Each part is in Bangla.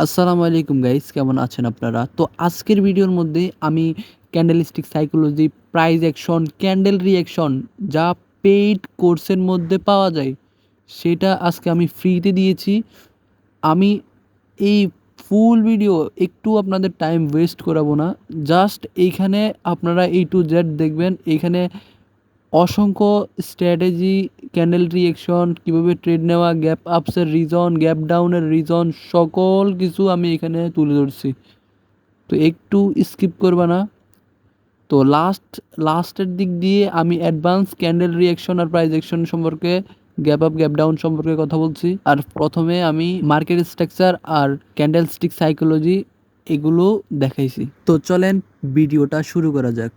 আসসালামু আলাইকুম গাইস, কেমন আছেন আপনারা? তো আজকের ভিডিওর মধ্যে আমি candlestick psychology, price action, candle reaction যা পেইড কোর্সের মধ্যে পাওয়া যায় সেটা আজকে আমি ফ্রিতে দিয়েছি। আমি এই ফুল ভিডিও একটু আপনাদের টাইম ওয়েস্ট করাবো না। জাস্ট এইখানে আপনারা A to Z দেখবেন। এইখানে অসংখ্য স্ট্র্যাটেজি, ক্যান্ডেল রিঅ্যাকশন, কীভাবে ট্রেড নেওয়া, গ্যাপ আপসের রিজন, গ্যাপ ডাউনের রিজন, সকল কিছু আমি এখানে তুলে ধরছি। তো একটু স্কিপ করবা না। তো লাস্টের দিক দিয়ে আমি অ্যাডভান্স ক্যান্ডেল রিঅ্যাকশন আর প্রাইস অ্যাকশন সম্পর্কে, গ্যাপ আপ গ্যাপ ডাউন সম্পর্কে কথা বলছি। আর প্রথমে আমি মার্কেট স্ট্রাকচার আর ক্যান্ডেল স্টিক সাইকোলজি এগুলো দেখাইছি। তো চলেন ভিডিওটা শুরু করা যাক।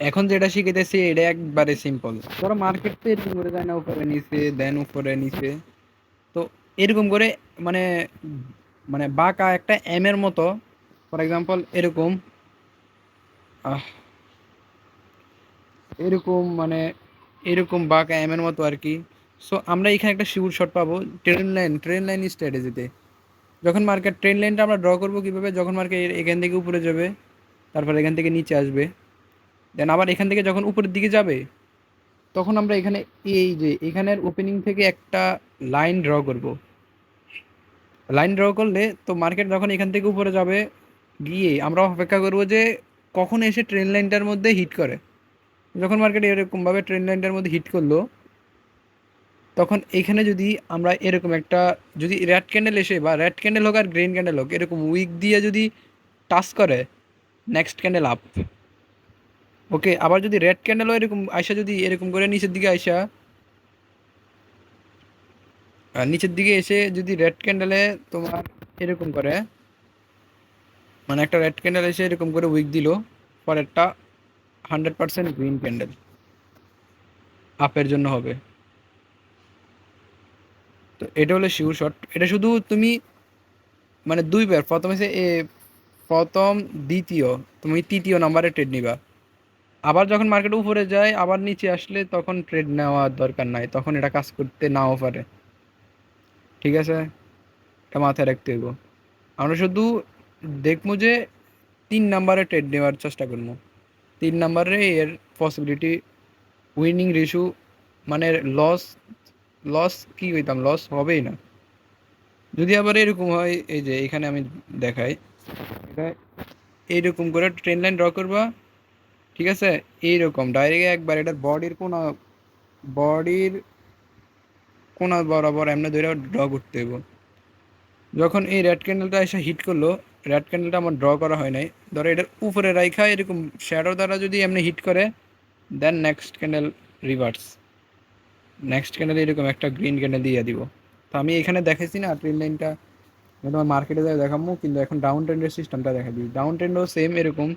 এখন যেটা শিখেতেছি এটা একবারে সিম্পল। ধরো মার্কেট তো এরকম করে যায় না, উপরে নিচে দেন উপরে নিচে। তো এরকম করে মানে মানে বাঁকা একটা এম এর মতো, ফর এক্সাম্পল এরকম আহ, এরকম মানে এরকম বাঁকা এম এর মতো আর কি। সো আমরা এখানে একটা শিউর শট পাবো ট্রেন লাইন স্ট্র্যাটেজিতে। যখন মার্কেট ট্রেন লাইনটা আমরা ড্র করবো কীভাবে, যখন মার্কেট এখান থেকে উপরে যাবে, তারপর এখান থেকে নিচে আসবে, দেন আবার এখান থেকে যখন উপরের দিকে যাবে, তখন আমরা এখানে এই যে এখানের ওপেনিং থেকে একটা লাইন ড্র করব। লাইন ড্র করলে তো মার্কেট যখন এখান থেকে উপরে যাবে, গিয়ে আমরা অপেক্ষা করব যে কখন এসে ট্রেন লাইনটার মধ্যে হিট করে। যখন মার্কেট এরকমভাবে ট্রেন লাইনটার মধ্যে হিট করলো, তখন এখানে যদি আমরা এরকম একটা, যদি রেড ক্যান্ডেল এসে, বা রেড ক্যান্ডেল হোক আর গ্রিন ক্যান্ডেল হোক, এরকম উইক দিয়ে যদি টাচ করে, নেক্সট ক্যান্ডেল আপ। ওকে, আবার যদি রেড ক্যান্ডেলও এরকম আইসা, যদি এরকম করে নিচের দিকে আইসা, আর নিচের দিকে এসে যদি রেড ক্যান্ডেলে তোমার এরকম করে, মানে একটা রেড ক্যান্ডেল এসে এরকম করে উইক দিল, পরেরটা 100% গ্রিন ক্যান্ডেল আপের জন্য হবে। তো এটা হলো শিওর শট। এটা শুধু তুমি মানে দুইবার, প্রথম হচ্ছে প্রথম, দ্বিতীয়, তুমি তৃতীয় নাম্বারে ট্রেড নিবা। আবার যখন মার্কেট উপরে যায় আবার নিচে আসলে তখন ট্রেড নেওয়ার দরকার নাই, তখন এটা কাজ করতে নাও পারে। ঠিক আছে, এটা মাথায় রাখতে হইব। আমরা শুধু দেখবো যে 3 নাম্বারে ট্রেড নেওয়ার চেষ্টা করবো। 3 নাম্বারে এর পসিবিলিটি, উইনিং রেশু, মানে লস, লস কি হইতাম, লস হবেই না। যদি আবার এরকম হয়, এই যে এখানে আমি দেখাই, এটা এইরকম করে ট্রেন লাইন ড্র করবা। ঠিক আছে, এইরকম ডাইরেক্ট একবার এটার বডির কোনা বরাবর এমনি ধরে ড্র করতে হইব। যখন এই রেড ক্যান্ডেলটা এসে হিট করলো, রেড ক্যান্ডেলটা আমার ড্র করা হয় নাই, ধরো এটার উপরে রাইখা এরকম শ্যাডো দ্বারা যদি এমনি হিট করে, then next candle reverse, next candle এরকম একটা গ্রিন ক্যান্ডেল দিয়ে দিব। তো আমি এখানে দেখাইছি না ট্রেন লাইনটা, আমি তোমার মার্কেটে যাই দেখাবো, কিন্তু এখন ডাউন ট্রেন্ডের সিস্টেমটা দেখা দিই। ডাউন ট্রেন্ডও সেম এরকম,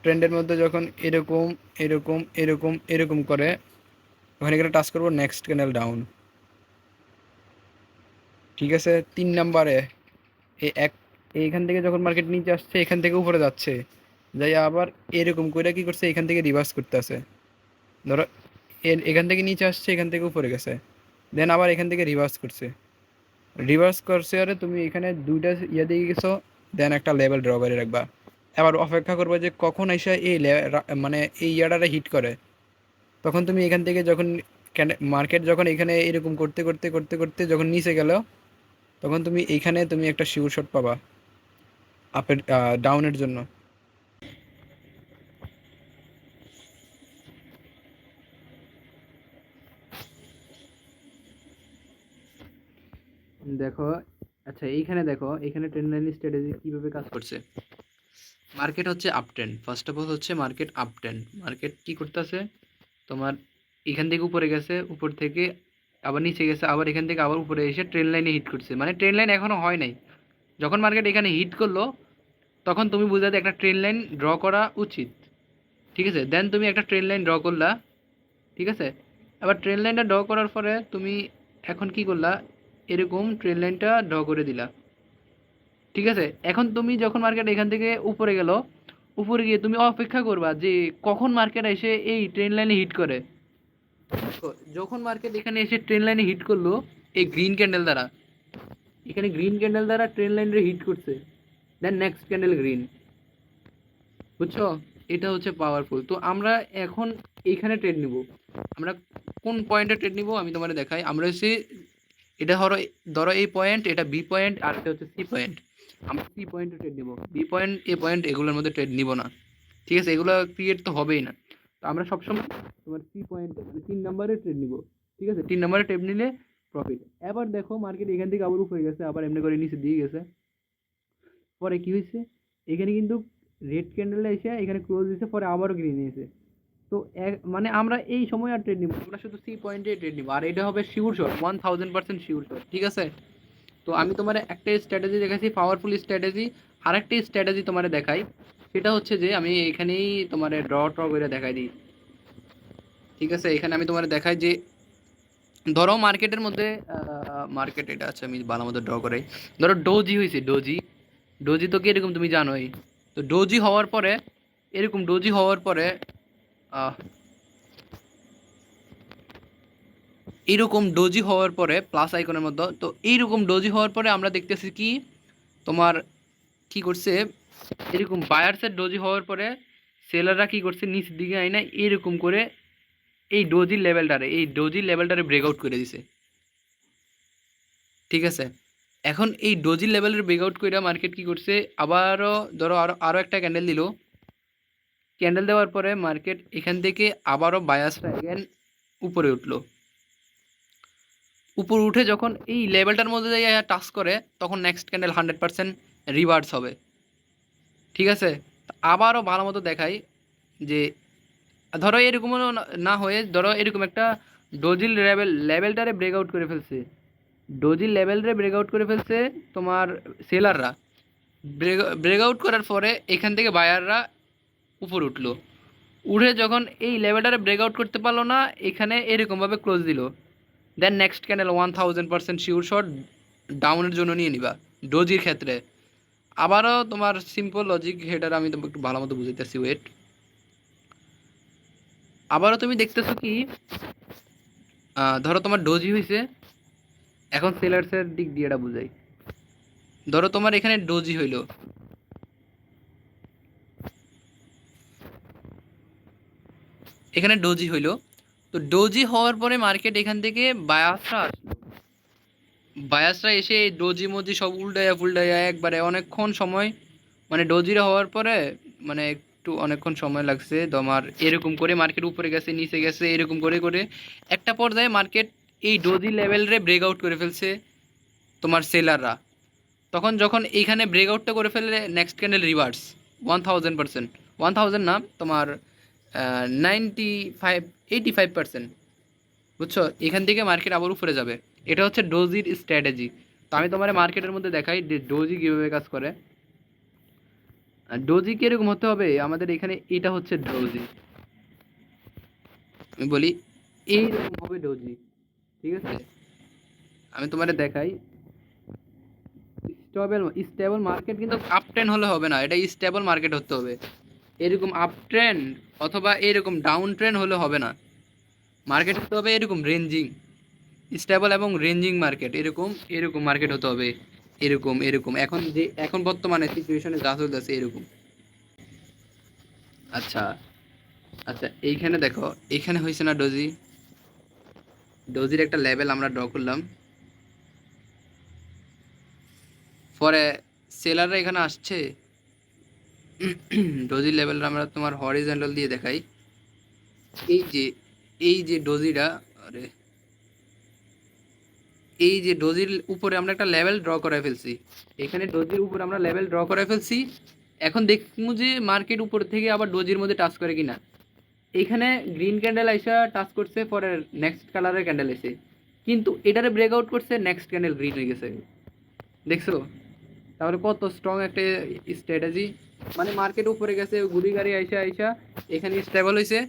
ট্রেন্ডের মধ্যে যখন এরকম এরকম এরকম এরকম করে, ওখানে এখানে টাচ করবো নেক্সট ক্যান্ডেল ডাউন। ঠিক আছে, 3 নাম্বারে এই এইখান থেকে যখন মার্কেট নিচে আসছে, এখান থেকে উপরে যাচ্ছে, যাই আবার এরকম করে কি করছে, এখান থেকে রিভার্স করতে আছে। ধরো এখান থেকে নিচে আসছে, এখান থেকে উপরে গেছে, দেন আবার এখান থেকে রিভার্স করছে আরে তুমি এখানে দুইটা দিয়ে গেছো, দেন একটা লেভেল ড্র করে রাখবা। এবার অপেক্ষা করবে যে কখন এসে মানে এই ইয়ারটা হিট করে। তখন তুমি এখান থেকে যখন মার্কেট যখন এখানে এরকম করতে করতে করতে করতে যখন নিচে গেল, তখন তুমি এইখানে তুমি একটা শিওর শট পাবা আপের, ডাউনের জন্য। দেখো, আচ্ছা এইখানে দেখো, এখানে ট্রেন্ড লাইন স্ট্র্যাটেজি কীভাবে কাজ করছে। মার্কেট হচ্ছে up trend, first of all হচ্ছে মার্কেট আপ ট্রেন্ড। মার্কেট কী করতেছে, তোমার এখান থেকে উপরে গেছে, উপর থেকে আবার নিচে গেছে, আবার এখান থেকে আবার উপরে এসে ট্রেন লাইনে হিট করছে, মানে ট্রেন লাইন এখনও হয় নাই। যখন মার্কেট এখানে হিট করলো, তখন তুমি বুঝাতে একটা ট্রেন লাইন ড্র করা উচিত। ঠিক আছে, দেন তুমি একটা ট্রেন লাইন ড্র করলা। ঠিক আছে, আবার ট্রেন লাইনটা ড্র করার পরে তুমি এখন কি করলা, এরকম ট্রেন লাইনটা ড্র করে দিলা। ঠিক আছে, এখন তুমি যখন মার্কেট এখান থেকে উপরে গেল, উপরে গিয়ে তুমি অপেক্ষা করবা যে কখন মার্কেট এসে এই ট্রেন লাইনে হিট করে। তো যখন মার্কেট এখানে এসে ট্রেন লাইনে হিট করলো এই গ্রিন ক্যান্ডেল দ্বারা, এখানে গ্রিন ক্যান্ডেল দ্বারা ট্রেন লাইনরে হিট করছে, দেন নেক্সট ক্যান্ডেল গ্রিন, বুঝছো? এটা হচ্ছে পাওয়ারফুল। তো আমরা এখন এইখানে ট্রেড নিব। আমরা কোন পয়েন্টে ট্রেড নিব আমি তোমাদের দেখাই। আমরা হচ্ছে এটা ধরো, এই পয়েন্ট, এটা বি পয়েন্ট, আর এটা হচ্ছে সি পয়েন্ট। আমরা সি পয়েন্টে ট্রেড নিব, বি পয়েন্ট, এ পয়েন্ট এগুলোর মধ্যে ট্রেড নিব না, ঠিক আছে? এগুলো ক্রিয়েট তো হবেই না। তো আমরা সবসময় তোমার সি পয়েন্ট মানে 3 নম্বরে ট্রেড নিব, ঠিক আছে? 3 নম্বরে ট্রেড নিলে প্রফিট। এবার দেখো মার্কেট এখান থেকে আবার উপরে গেছে, আবার এমনি করে নিচে দিয়ে গেছে। পরে কি হয়েছে, এখানে কিন্তু রেড ক্যান্ডেলটা এসে এখানে ক্লোজ দিয়েছে, পরে আবারও গ্রিন এসে। তো মানে আমরা এই সময় আর ট্রেড নিব, আমরা শুধু সি পয়েন্টে ট্রেড নিব, আর এটা হবে শিওর শট, 1000% শিওর শট, ঠিক আছে? তো আমি তোমার একটা স্ট্র্যাটেজি দেখাইছি, পাওয়ারফুল স্ট্র্যাটেজি। আরেকটা স্ট্র্যাটেজি তোমার দেখাই, সেটা হচ্ছে যে আমি এখানেই তোমার ড্র করে দেখাই দিই, ঠিক আছে? এখানে আমি তোমার দেখাই যে ধরো মার্কেটের মধ্যে মার্কেট এটা আছে, আমি ভালো মতো ড্র করাই। ধরো ডোজি হয়েছে, ডোজি, ডোজি তো কি এরকম তুমি জানোই। তো ডোজি হওয়ার পরে এরকম ডোজি হওয়ার পরে আহ, এইরকম ডোজি হওয়ার পরে প্লাস আইকনের মতো, তো এইরকম ডোজি হওয়ার পরে আমরা দেখতেছি কি তোমার কি করছে, এরকম বায়ার্সের ডোজি হওয়ার পরে সেলাররা কি করছে, নিচের দিকে আইনা এরকম করে এই ডোজির লেভেলটারে ব্রেকআউট করে দিছে, ঠিক আছে? এখন এই ডোজির লেভেলের ব্রেকআউট করে মার্কেট কি করছে, আবারও ধরো আরও একটা ক্যান্ডেল দিল। ক্যান্ডেল দেওয়ার পরে মার্কেট এখান থেকে আবারও বায়াসটা এগেন উপরে উঠলো। উপরে উঠে যখন এই লেভেলটার মধ্যে যাই টাচ করে, তখন নেক্সট ক্যান্ডেল 100% রিভার্স হবে, ঠিক আছে? আবারও ভালো মতো দেখাই যে ধরো এরকমও না হয়ে, ধরো এরকম একটা ডোজিল লেভেলটারে ব্রেকআউট করে ফেলছে, ডোজিল লেভেলরে ব্রেকআউট করে ফেলছে তোমার সেলাররা। ব্রেকআউট করার পরে এখান থেকে বায়াররা উপর উঠলো, উঠে যখন এই লেভেলটারে ব্রেকআউট করতে পারলো না, এখানে এরকমভাবে ক্লোজ দিল, then next candle 1000% sure shot ডাউনের জন্য নিয়ে নিবা ডোজির ক্ষেত্রে। আবারও তোমার সিম্পল লজিক, হেডার আমি তোমাকে একটু ভালো মতো বুঝাইতেছি, ওয়েট। আবারও তুমি দেখতেছো কি ধরো তোমার ডোজি হয়েছে, এখন সেলার্সের দিক দিয়ে এটা বুঝাই। ধরো তোমার এখানে ডোজি হইলো, এখানে ডোজি হইলো, তো ডোজি হওয়ার পরে মার্কেট এখান থেকে বায়াসরা আসলো, বায়াসরা এসে এই ডোজি মোজি সব উল্টাইয়া ফুলটাইয়া একবারে অনেকক্ষণ সময়, মানে ডোজিরা হওয়ার পরে মানে একটু অনেকক্ষণ সময় লাগছে তোমার, এরকম করে মার্কেট উপরে গেছে নিচে গেছে এরকম করে করে একটা পর্যায়ে মার্কেট এই ডোজি লেভেলরে ব্রেকআউট করে ফেলছে তোমার সেলাররা। তখন যখন এইখানে ব্রেকআউটটা করে ফেললে নেক্সট ক্যান্ডেল রিভার্স 1000%, 1000 না তোমার 95, 85%, বুঝছো? এখান থেকে মার্কেট আবার উপরে যাবে। এটা হচ্ছে ডোজির স্ট্র্যাটেজি। তো আমি তোমার মার্কেটের মধ্যে দেখাই যে ডোজি কীভাবে কাজ করে। আর ডোজি কীরকম হতে হবে আমাদের এখানে, এটা হচ্ছে ডোজি, আমি বলি এইরকম হবে ডোজি, ঠিক আছে? আমি তোমার দেখাই স্টেবল স্টেবল মার্কেট, কিন্তু আপ ট্রেন্ড হলে হবে না, এটা স্টেবল মার্কেট হতে হবে। এরকম আপ ট্রেন্ড অথবা এরকম ডাউন ট্রেন্ড হলে হবে না, মার্কেট হতে হবে এরকম রেঞ্জিং, স্টেবল এবং রেঞ্জিং মার্কেট, এরকম এরকম মার্কেট হতে হবে, এরকম এরকম এখন বর্তমানে সিচুয়েশনে যা চলতেছে এরকম। আচ্ছা, আচ্ছা, এইখানে দেখো, এইখানে হয়েছে না ডোজি, ডোজির একটা লেভেল আমরা ড্র করলাম, পরে সেলাররা এখানে আসছে, ডোজি লেভেলটা আমরা তোমার হরিজন্টাল দিয়ে দেখাই। এই যে ডোজিটা, আরে এই যে ডোজির উপরে আমরা একটা লেভেল ড্র করে ফেলছি, এখানে ডোজির উপরে আমরা লেভেল ড্র করে ফেলছি। এখন দেখবো যে মার্কেট উপর থেকে আবার ডোজির মধ্যে টাচ করে কিনা। এখানে গ্রিন ক্যান্ডেল আইসা টাচ করছে, পরে নেক্সট কালারের ক্যান্ডেল এসে, কিন্তু এটারে ব্রেকআউট করছে, নেক্সট ক্যান্ডেল গ্রিন হয়ে গেছে, দেখছো? তাহলে কত স্ট্রং একটা স্ট্র্যাটেজি, মানে মার্কেট উপরে গেছে, ঘুরি গাড়ি আইসা আইসা এখানে স্টেবল হয়েছে,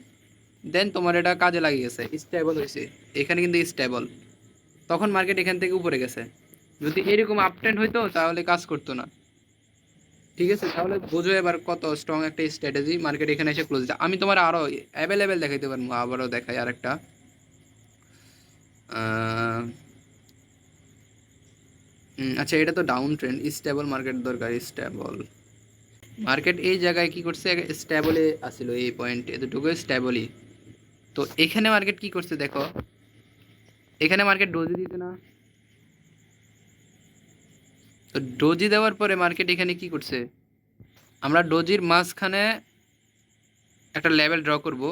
দেন তোমার এটা কাজে লাগিয়ে গেছে, স্টেবল হয়েছে, এখানে কিন্তু স্টেবল, তখন মার্কেট এখান থেকে উপরে গেছে। যদি এরকম আপ ট্রেন্ড হইতো তাহলে কাজ করতো না, ঠিক আছে? তাহলে বোঝো এবার কত স্ট্রং একটা স্ট্র্যাটেজি, মার্কেট এখানে এসে ক্লোজ। আমি তোমার আরো অ্যাভেলেবেল দেখাইতে পারবো, আবারও দেখাই আরেকটা। আচ্ছা, এটা তো ডাউন ট্রেন্ড, স্টেবল মার্কেট দরকার, স্টেবল মার্কেট এই জায়গায় কি করছে, স্টেবলে আসছিল এই পয়েন্টে, এতটুকু স্টেবলই। তো এখানে মার্কেট কি করছে দেখো, এখানে মার্কেট ডোজি দিতে না, তো ডোজি দেওয়ার পরে মার্কেট এখানে কি করছে, আমরা ডোজির মাঝখানে একটা লেভেল ড্র করব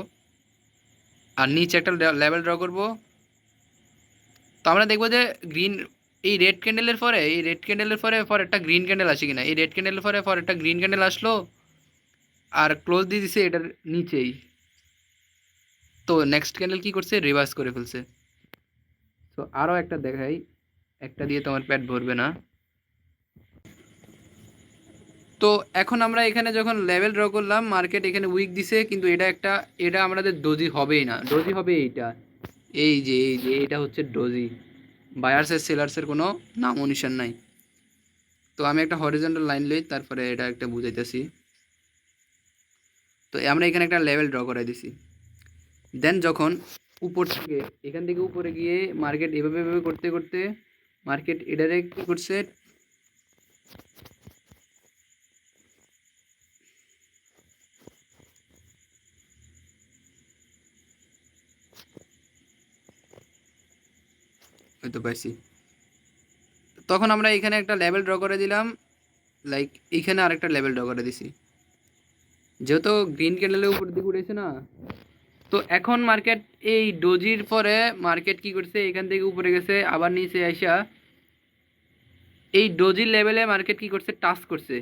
আর নিচে একটা লেভেল ড্র করব। তো আমরা দেখবো যে গ্রিন, এই রেড ক্যান্ডেলের পরে, এই রেড ক্যান্ডেলের পরে একটা গ্রিন ক্যান্ডেল আসে কিনা, এই রেড ক্যান্ডেলের পরে একটা গ্রিন ক্যান্ডেল আসলো আর ক্লোজ দিয়ে দিছে এটার নিচেই। তো নেক্সট ক্যান্ডেল কি করছে, রিভার্স করে ফেলছে। তো আরও একটা দেখাই, একটা দিয়ে তোমার পেট ভরবে না। তো এখন আমরা এখানে যখন লেভেল ড্র করলাম, মার্কেট এখানে উইক দিছে, কিন্তু এটা আমাদের ডোজি হবেই না, ডোজি হবে এইটা, এই যে এটা হচ্ছে ডোজি, বায়ার্সের সেলার্সের কোনো নাম নিশান নাই। তো আমি একটা হরিজন্টাল লাইন লই, তারপরে এটা একটা বুঝাইতেছি। তো আমরা এখানে একটা লেভেল ড্র করে দিছি, দেন যখন উপর থেকে, এখান থেকে উপরে গিয়ে মার্কেট এভাবে এভাবে করতে করতে মার্কেট এটারে কি করছে, হয়তো পাইছি। তখন আমরা এখানে একটা লেভেল ড্র করে দিলাম, লাইক এইখানে আরেকটা লেভেল ড্র করে দিছি, যেহেতু গ্রিন ক্যান্ডেলের উপর দিকে উঠেছে না। তো এখন মার্কেট এই ডোজির পরে মার্কেট কি করছে, এখান থেকে উপরে গেছে, আবার নিচে আইসা এই ডোজির লেভেলে মার্কেট কি করছে, টাচ করছে,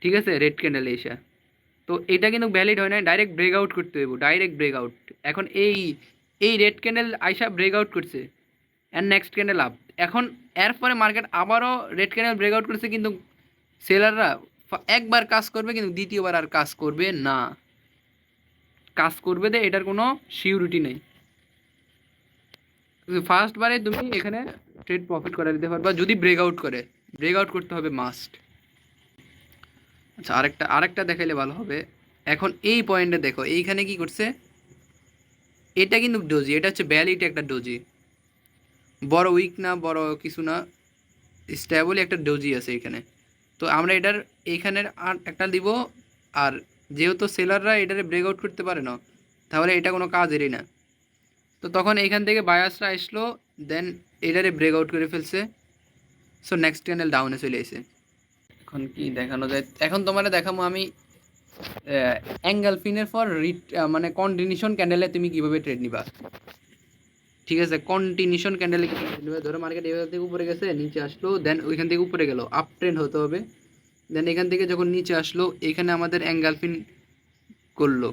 ঠিক আছে, রেড ক্যান্ডেলে এসে। তো এটা কিন্তু ভ্যালিড হয় না, ডাইরেক্ট ব্রেকআউট করতে হইব, ডাইরেক্ট ব্রেকআউট। এখন এই রেড ক্যান্ডেল আইসা ব্রেকআউট করছে, অ্যান্ড নেক্সট ক্যান্ডেল আপ। এখন এরপরে মার্কেট আবারও রেড ক্যান্ডেল ব্রেকআউট করছে, কিন্তু সেলাররা একবার কাজ করবে, কিন্তু দ্বিতীয়বার আর কাজ করবে না, কাজ করবে দে এটার কোনো সিউরিটি নেই। ফার্স্ট বারে তুমি এখানে ট্রেড প্রফিট করে দিতে পারবা যদি ব্রেকআউট করে, ব্রেকআউট করতে হবে মাস্ট। আচ্ছা, আরেকটা দেখাইলে ভালো হবে। এখন এই পয়েন্টে দেখো, এইখানে কি করছে, এটা কিন্তু ডোজি, এটা হচ্ছে ভ্যালিড একটা ডোজি, বড় উইক না, বড় কিছু না, স্টেবলই একটা ডোজি আছে এখানে। তো আমরা এটার এইখানের আর একটা দিব, আর যেহেতু সেলাররা এটারে ব্রেকআউট করতে পারে না, তাহলে এটা কোনো কাজেরই না। তো তখন এইখান থেকে বায়াসরা আসলো, দেন এটারে ব্রেকআউট করে ফেলছে। সো নেক্সট ক্যান্ডেল ডাউনে চলে এসে, এখন কি দেখানো যায়, এখন তোমার দেখাবো আমি অ্যাঙ্গেল ফিনের ফর মানে কন্টিনিউশন ক্যান্ডেলে তুমি কিভাবে ট্রেড নিবা। ঠিক আছে, কন্টিনিউশন ক্যান্ডেলে কি ট্রেড নিবা, ধরো মার্কেট এখান থেকে উপরে গেছে, নিচে আসলো, দেন ওইখান থেকে উপরে গেল, আপ ট্রেন্ড হতে হবে। দেন এখান থেকে যখন নিচে আসলো, এখানে আমাদের অ্যাঙ্গেলফিন করলো,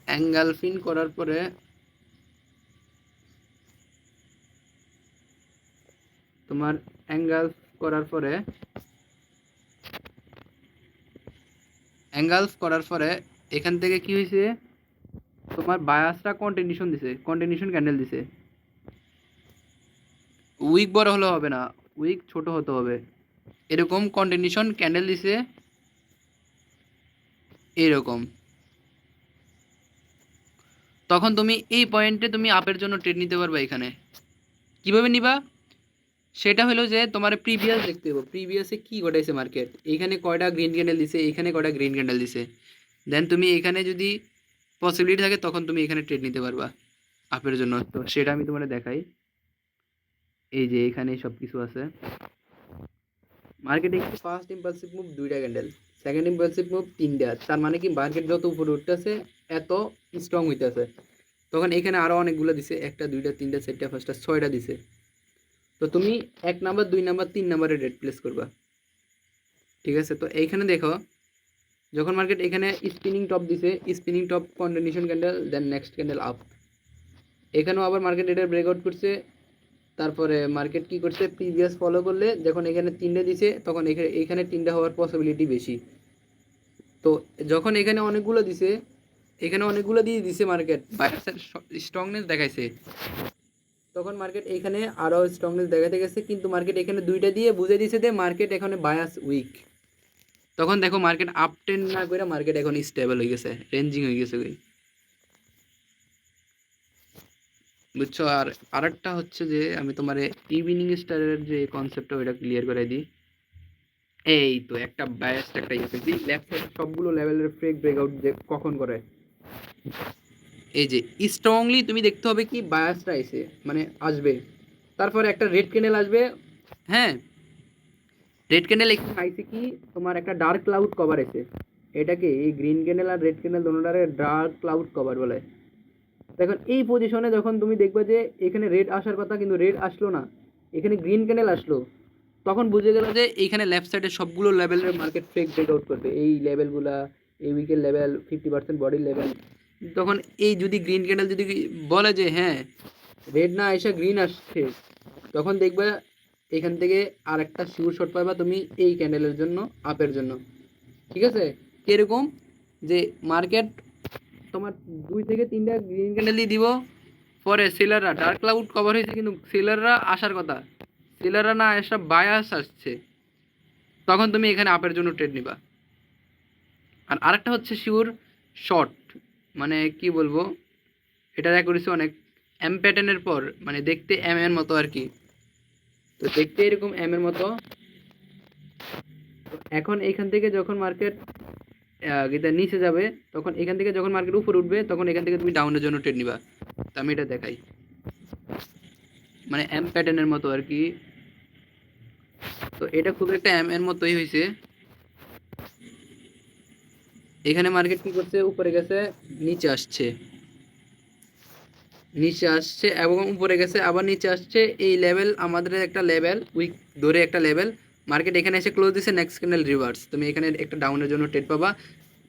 অ্যাঙ্গেলফিন করার পরে তোমার অ্যাঙ্গেল করার পরে অ্যাঙ্গেলস করার পরে এখান থেকে কি হয়েছে, তোমার বায়াসটা কন্টিনিউশন দিছে, কন্টিনিউশন ক্যান্ডেল দিছে। উইক বড় হলে হবে না, উইক ছোট হতে হবে, এরকম কন্টিনিউশন ক্যান্ডেল দিছে এইরকম। তখন তুমি এই পয়েন্টে তুমি আপের জন্য ট্রেড নিতে পারবা। এখানে কিভাবে নিবা, সেটা হলো যে তোমার প্রিভিয়াস দেখতে হবে, প্রিভিয়াসে কি ঘটাইছে মার্কেট, এইখানে কয়টা গ্রিন ক্যান্ডেল দিছে, এইখানে কয়টা গ্রিন ক্যান্ডেল দিছে, দেন তুমি এখানে যদি পসিবিলিটি থাকে তখন তুমি এখানে ট্রেড নিতে পারবা আপের জন্য। তো সেটা আমি তোমার দেখাই, এই যে এখানে সব কিছু আছে। মার্কেটে ফার্স্ট ইম্পালসিভ মুভ দুইটা ক্যান্ডেল, সেকেন্ড ইম্পালসিভ মুভ তিনটা, তার মানে কি মার্কেট যত উপরে উঠতেছে এত স্ট্রং হইতেছে। তখন এখানে আরও অনেকগুলো দিছে, একটা দুইটা তিনটা চারটা পাঁচটা ছয়টা দিছে। তো তুমি 1 নাম্বার 2 নাম্বার 3 নাম্বারে রেড প্লেস করবা, ঠিক আছে। তো এইখানে দেখো, যখন মার্কেট এখানে স্পিনিং টপ দিছে, spinning top continuation candle, then next candle up, এখানেও আবার মার্কেট এটা ব্রেকআউট করছে। তারপরে মার্কেট কি করছে, প্রিভিয়াস ফলো করলে যখন এখানে তিনটে দিছে, তখন এখানে তিনটে হওয়ার পসিবিলিটি বেশি। তো যখন এখানে অনেকগুলো দিছে, এখানে অনেকগুলো দিয়ে দিছে, মার্কেট বায়ার্সের স্ট্রংনেস দেখাইছে, তখন মার্কেট এখানে আরও স্ট্রংনেস দেখাতে গেছে, কিন্তু মার্কেট এখানে দুইটা দিয়ে বুঝে দিছে যে মার্কেট এখানে বায়াস উইক। তখন দেখো মার্কেট আপ ট্রেন্ড না করে মার্কেট এখন স্টেবল হয়ে গেছে, রেঞ্জিং হয়ে গেছে। বুঝছো? আর আরেকটা হচ্ছে যে আমি তোমার ইভিনিং স্টারের যে কনসেপ্টটা ওইটা ক্লিয়ার করে দিই। এই তো একটা বায়াসড একটা ইয়ে পেয়েছি, লেফট সাইড সবগুলো লেভেলের ফ্রেক ব্রেকআউট যে কখন করে, এই যে স্ট্রংলি তুমি দেখতে হবে কি বায়াসটা এসে মানে আসবে, তারপরে একটা রেড ক্যান্ডেল আসবে। হ্যাঁ, রেড ক্যান্ডেল এখানে আইছে কি তোমার একটা ডার্ক ক্লাউড কভার এসে, এটাকে এই গ্রিন ক্যান্ডেল আর রেড ক্যান্ডেল দুটোটারে ডার্ক ক্লাউড কভার বলে। দেখুন এই পজিশনে যখন তুমি দেখবে যে এখানে রেড আসার কথা কিন্তু রেড আসলো না, এখানে গ্রিন ক্যান্ডেল আসলো, তখন বুঝে গেল যে এইখানে লেফট সাইডে সবগুলো লেভেলের মার্কেট ফ্রেক ব্রেকআউট করবে, এই লেভেলগুলা, এই উইকের লেভেল, 50% বডির লেভেল। তখন এই যদি গ্রিন ক্যান্ডেল যদি বলে যে হ্যাঁ রেড না এসে গ্রিন আসছে, তখন দেখবে এখান থেকে আর একটা শিওর শট পাবা তুমি এই ক্যান্ডেলের জন্য, আপের জন্য। ঠিক আছে? কিরকম যে মার্কেট তোমার 2 থেকে 3টা গ্রিন ক্যান্ডেল দিয়ে দিব, পরে সেলাররা ডার্ক ক্লাউড কভার হয়েছে কিন্তু সেলাররা আসার কথা, সেলাররা না এসে বায়াস আসছে, তখন তুমি এখানে আপের জন্য ট্রেড নিবা। আর আরেকটা হচ্ছে শিওর শর্ট, মানে কি বলবো, এটার অ্যাকুরেসি অনেক এম প্যাটার্নের পর, মানে দেখতে এম এর মতো আর কি, তো দেখতে এরকম এম এর মতো। এখন এখান থেকে যখন মার্কেট এটা নিচে যাবে, তখন এখান থেকে যখন মার্কেট উপরে উঠবে, তখন এখান থেকে তুমি ডাউনের জন্য ট্রেড নিবা। তো আমি এটা দেখাই, মানে এম প্যাটার্নের মতো আর কি। তো এটা খুব একটা এম এর মতোই হয়েছে। এখানে মার্কেট কি করছে, উপরে গেছে, নিচে আসছে, নিচে আসছে এবং উপরে গেছে, আবার নিচে আসছে। এই লেভেল আমাদের একটা লেভেল, উইক ধরে একটা লেভেল, মার্কেট এখানে এসে ক্লোজ দিছে, নেক্সট ক্যান্ডেল রিভার্স, তুমি এখানে একটা ডাউনের জন্য ট্রেড পাবা।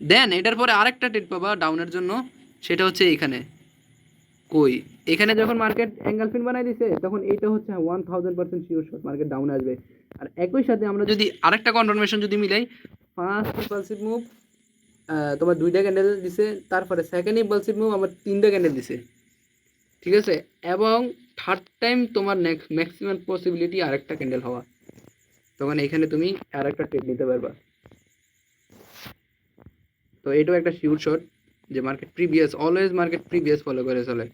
দেন এটার পরে আরেকটা ট্রেড পাবা ডাউনের জন্য, সেটা হচ্ছে এইখানে কই, এখানে যখন মার্কেট অ্যাঙ্গেল ফিন বানাই দিছে, তখন এইটা হচ্ছে 1000% শিওর শট মার্কেট ডাউন আসবে। আর একই সাথে আমরা যদি আরেকটা কনফার্মেশন যদি মিলাই, ফার্স্ট ইম্পালসিভ মুভ তোমার 2টা ক্যান্ডেল দিছে, তারপরে সেকেন্ড ইম্পালসিভ মুভ আমার 3টা ক্যান্ডেল দিছে। ঠিক আছে? এবং থার্ড টাইম তোমার নেক্সট ম্যাক্সিমাম পসিবিলিটি আরেকটা ক্যান্ডেল হওয়া, তখন এখানে তুমি আরেকটা ট্রেড নিতে পারবা। তো এটাও একটা শিওর শট যে market previous, always market previous follow করে চলে।